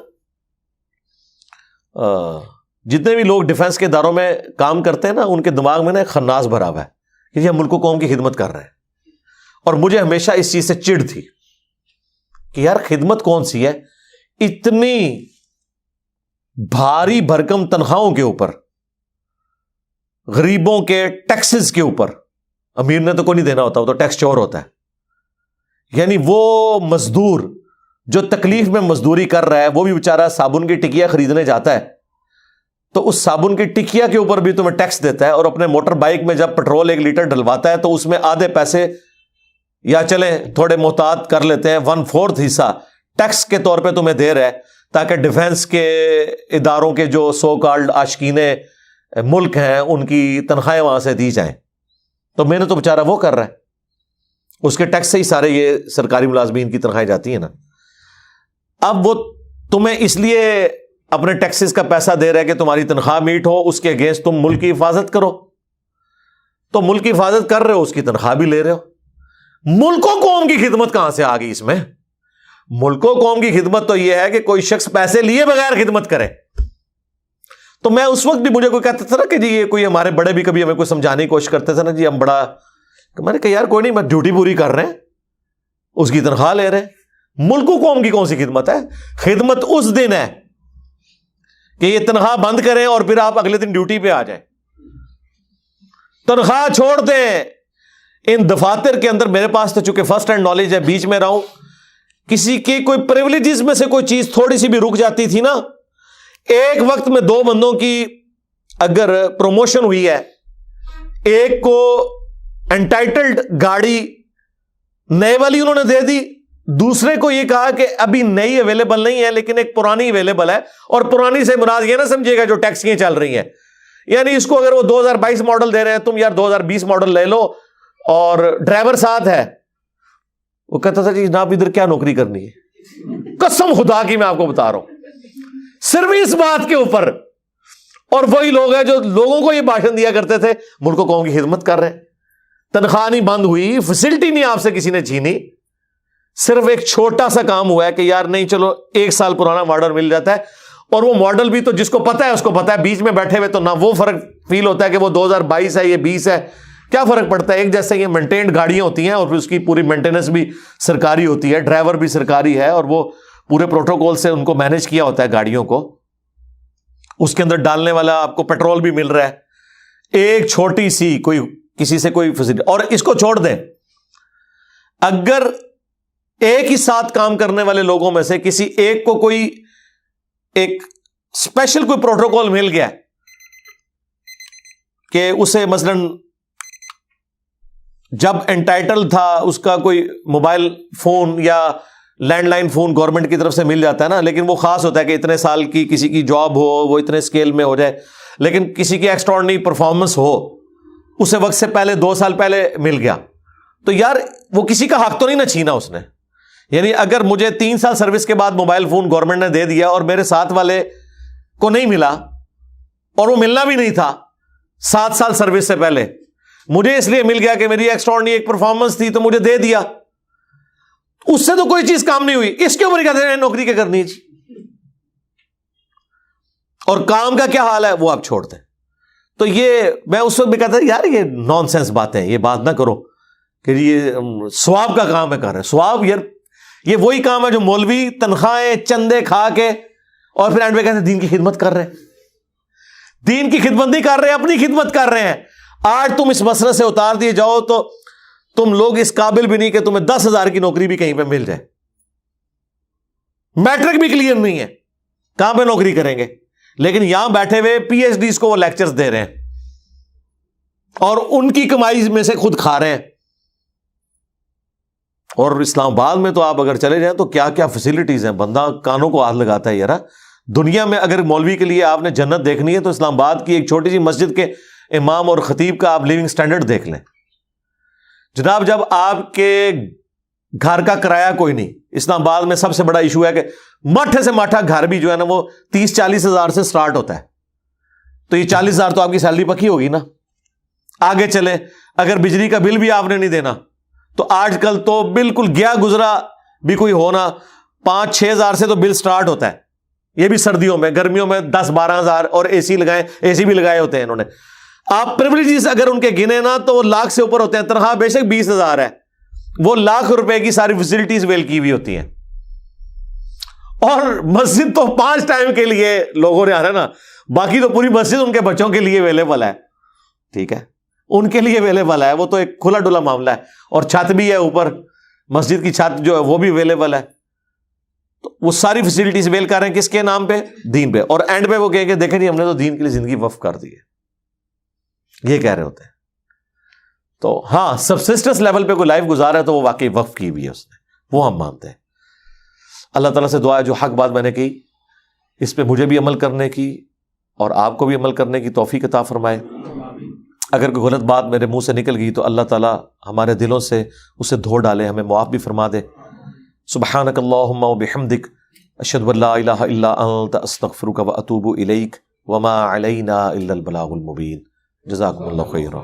جتنے بھی لوگ ڈیفنس کے اداروں میں کام کرتے ہیں نا، ان کے دماغ میں نا ایک خناس بھرا ہوا ہے کہ یہ ملک و قوم کی خدمت کر رہے ہیں. اور مجھے ہمیشہ اس چیز سے چڑ تھی کہ یار خدمت کون سی ہے؟ اتنی بھاری بھرکم تنخواہوں کے اوپر، غریبوں کے ٹیکسز کے اوپر. امیر نے تو کوئی نہیں دینا ہوتا، وہ تو ٹیکس چور ہوتا ہے. یعنی وہ مزدور جو تکلیف میں مزدوری کر رہا ہے، وہ بھی بیچارہ صابن کی ٹکیا خریدنے جاتا ہے تو اس صابن کی ٹکیا کے اوپر بھی تمہیں ٹیکس دیتا ہے. اور اپنے موٹر بائک میں جب پیٹرول 1 لیٹر ڈلواتا ہے تو اس میں آدھے پیسے یا چلیں تھوڑے محتاط کر لیتے ہیں 1/4 حصہ ٹیکس کے طور پہ تمہیں دے رہا ہے، تاکہ ڈیفنس کے اداروں کے جو سو کالڈ عاشقین ملک ہیں ان کی تنخواہیں وہاں سے دی جائیں. تو میں نے تو بیچارہ وہ کر رہا ہے، اس کے ٹیکس سے ہی سارے یہ سرکاری ملازمین کی تنخواہیں جاتی ہیں نا. اب وہ تمہیں اس لیے اپنے ٹیکسز کا پیسہ دے رہا ہے کہ تمہاری تنخواہ میٹ ہو، اس کے اگینسٹ تم ملک کی حفاظت کرو. تو ملک کی حفاظت کر رہے ہو، اس کی تنخواہ بھی لے رہے ہو. ملک و قوم کی خدمت کہاں سے آ گئی اس میں؟ ملک و قوم کی خدمت تو یہ ہے کہ کوئی شخص پیسے لیے بغیر خدمت کرے. تو میں اس وقت بھی، مجھے کوئی کہتا تھا نا کہ جی یہ کوئی ہمارے بڑے بھی کبھی ہمیں کوئی سمجھانے کی کوشش کرتے تھے نا، جی ہم بڑا، میں نے کہا یار کوئی نہیں، میں ڈیوٹی پوری کر رہے ہیں، اس کی تنخواہ لے رہے ہیں. ملک و قوم کی کون سی خدمت ہے؟ خدمت اس دن ہے کہ یہ تنخواہ بند کریں اور پھر آپ اگلے دن ڈیوٹی پہ آ جائیں. تنخواہ چھوڑ دیں. ان دفاتر کے اندر میرے پاس تو چونکہ فرسٹ ہینڈ نالج ہے، بیچ میں رہا ہوں، کسی کی کوئی پریولیجز میں سے کوئی چیز تھوڑی سی بھی رک جاتی تھی نا، ایک وقت میں 2 بندوں کی اگر پروموشن ہوئی ہے، ایک کو انٹائٹلڈ گاڑی نئے والی انہوں نے دے دی، دوسرے کو یہ کہا کہ ابھی نئی اویلیبل نہیں ہے لیکن ایک پرانی اویلیبل ہے، اور پرانی سے مراد یہ نہ سمجھے گا جو ٹیکسیاں چل رہی ہیں، یعنی اس کو اگر وہ 2022 ماڈل دے رہے ہیں، تم یار 2020 ماڈل لے لو اور ڈرائیور ساتھ ہے۔ وہ کہتا تھا جی جناب ادھر کیا نوکری کرنی ہے، قسم خدا کی میں آپ کو بتا رہا ہوں، صرف اس بات کے اوپر۔ اور وہی لوگ ہیں جو لوگوں کو یہ بھاشن دیا کرتے تھے ملک و قوم کی خدمت کر رہے ہیں، تنخواہ نہیں بند ہوئی، فیسلٹی نہیں آپ سے کسی نے چھینی، صرف ایک چھوٹا سا کام ہوا ہے کہ یار نہیں چلو 1 سال پرانا ماڈل مل جاتا ہے، اور وہ ماڈل بھی تو جس کو پتا ہے اس کو پتا ہے، بیچ میں بیٹھے ہوئے تو نہ وہ فرق فیل ہوتا ہے کہ وہ 2022 ہے یہ 20 ہے، کیا فرق پڑتا ہے، ایک جیسے یہ مینٹینڈ گاڑیاں ہوتی ہیں اور پھر اس کی پوری مینٹیننس بھی سرکاری ہوتی ہے، ڈرائیور بھی سرکاری ہے، اور وہ پورے پروٹوکول سے ان کو مینج کیا ہوتا ہے گاڑیوں کو، اس کے اندر ڈالنے والا آپ کو پیٹرول بھی مل رہا ہے، ایک چھوٹی سی کوئی کسی سے کوئی فیسلٹی۔ اور اس کو چھوڑ دیں، اگر ایک ہی ساتھ کام کرنے والے لوگوں میں سے کسی ایک کو کوئی ایک اسپیشل کوئی پروٹوکول مل گیا کہ اسے مثلاً جب انٹائٹل تھا اس کا کوئی موبائل فون یا لینڈ لائن فون گورنمنٹ کی طرف سے مل جاتا ہے نا، لیکن وہ خاص ہوتا ہے کہ اتنے سال کی کسی کی جاب ہو، وہ اتنے اسکیل میں ہو جائے، لیکن کسی کی ایکسٹراڈنری پرفارمنس ہو، اسے وقت سے پہلے 2 سال پہلے مل گیا، تو یار وہ کسی کا حق تو نہیں نہ چھینا اس نے۔ یعنی اگر مجھے 3 سال سروس کے بعد موبائل فون گورنمنٹ نے دے دیا اور میرے ساتھ والے کو نہیں ملا، اور وہ ملنا بھی نہیں تھا 7 سال سروس سے پہلے، مجھے اس لیے مل گیا کہ میری ایکسٹراڈنری ایک پرفارمنس تھی تو مجھے دے دیا، اس سے تو کوئی چیز کام نہیں ہوئی، اس کے اوپر کہتے ہیں نوکری کیا کرنی ہے، اور کام کا کیا حال ہے وہ آپ چھوڑ دیں۔ تو یہ میں اس وقت بھی کہتا تھا یار یہ نان سینس باتیں، یہ بات نہ کرو کہ یہ ثواب کا کام ہے کر رہے ہیں، ثواب یار یہ وہی کام ہے جو مولوی تنخواہیں چندے کھا کے اور پھر اینڈ میں کہتے ہیں دین کی خدمت کر رہے ہیں، دین کی خدمت نہیں کر رہے، اپنی خدمت کر رہے ہیں۔ آج تم اس مسئلے سے اتار دیے جاؤ تو تم لوگ اس قابل بھی نہیں کہ تمہیں 10,000 کی نوکری بھی کہیں پہ مل جائے، میٹرک بھی کلیئر نہیں ہے، کہاں پہ نوکری کریں گے؟ لیکن یہاں بیٹھے ہوئے پی ایچ ڈیز کو وہ لیکچرز دے رہے ہیں اور ان کی کمائی میں سے خود کھا رہے ہیں۔ اور اسلام آباد میں تو آپ اگر چلے جائیں تو کیا کیا فیسلٹیز ہیں، بندہ کانوں کو ہاتھ لگاتا ہے۔ یار دنیا میں اگر مولوی کے لیے آپ نے جنت دیکھنی ہے تو اسلام آباد کی ایک چھوٹی سی مسجد کے امام اور خطیب کا آپ لیونگ سٹینڈرڈ دیکھ لیں جناب۔ جب آپ کے گھر کا کرایہ کوئی نہیں، اسلام آباد میں سب سے بڑا ایشو ہے کہ مٹھے سے ماٹھا گھر بھی جو ہے نا وہ 30-40 ہزار سے سٹارٹ ہوتا ہے، تو یہ 40 ہزار تو آپ کی سیلری پکی ہوگی نا۔ آگے چلیں، اگر بجلی کا بل بھی آپ نے نہیں دینا تو آج کل تو بالکل گیا گزرا بھی کوئی ہونا 5-6 ہزار سے تو بل سٹارٹ ہوتا ہے، یہ بھی سردیوں میں، گرمیوں میں 10-12 ہزار، اور اے سی بھی لگائے ہوتے ہیں انہوں نے۔ آپ پریولیجز اگر ان کے گنے نا تو وہ لاکھ سے اوپر ہوتے ہیں، تنخواہ بے شک 20 ہزار ہے، وہ لاکھ روپے کی ساری فیسلٹیز ویل کی ہوئی ہوتی ہیں، اور مسجد تو 5 ٹائم کے لیے لوگوں نے آنا نا، باقی تو پوری مسجد ان کے بچوں کے لیے اویلیبل ہے، ٹھیک ہے، ان کے لیے اویلیبل ہے، وہ تو ایک کھلا ڈلا معاملہ ہے، اور چھت بھی ہے اوپر، مسجد کی چھت جو ہے وہ بھی اویلیبل ہے، تو وہ ساری فیسلٹیز ویل کر رہے ہیں کس کے نام پہ؟ دین پہ، اور اینڈ پہ وہ کہیں کہ دیکھیں جی ہم نے تو دین کے لیے زندگی وقف کر دی ہے، یہ کہہ رہے ہوتے ہیں۔ تو ہاں سبسسٹنس لیول پہ کوئی لائف گزارا ہے تو وہ واقعی وقف کی بھی ہے اس نے، وہ ہم مانتے ہیں۔ اللہ تعالیٰ سے دعا ہے جو حق بات میں نے کی اس پہ مجھے بھی عمل کرنے کی اور آپ کو بھی عمل کرنے کی توفیق عطا فرمائے۔ اگر کوئی غلط بات میرے منہ سے نکل گئی تو اللہ تعالیٰ ہمارے دلوں سے اسے دھو ڈالے، ہمیں معاف بھی فرما دے۔ سبحانک اللہم و بحمدک، اشہد ان لا الہ الا انت، استغفرک و اتوب الیک، وما علینا الا البلاغ المبین۔ جزاکم اللہ خیرا۔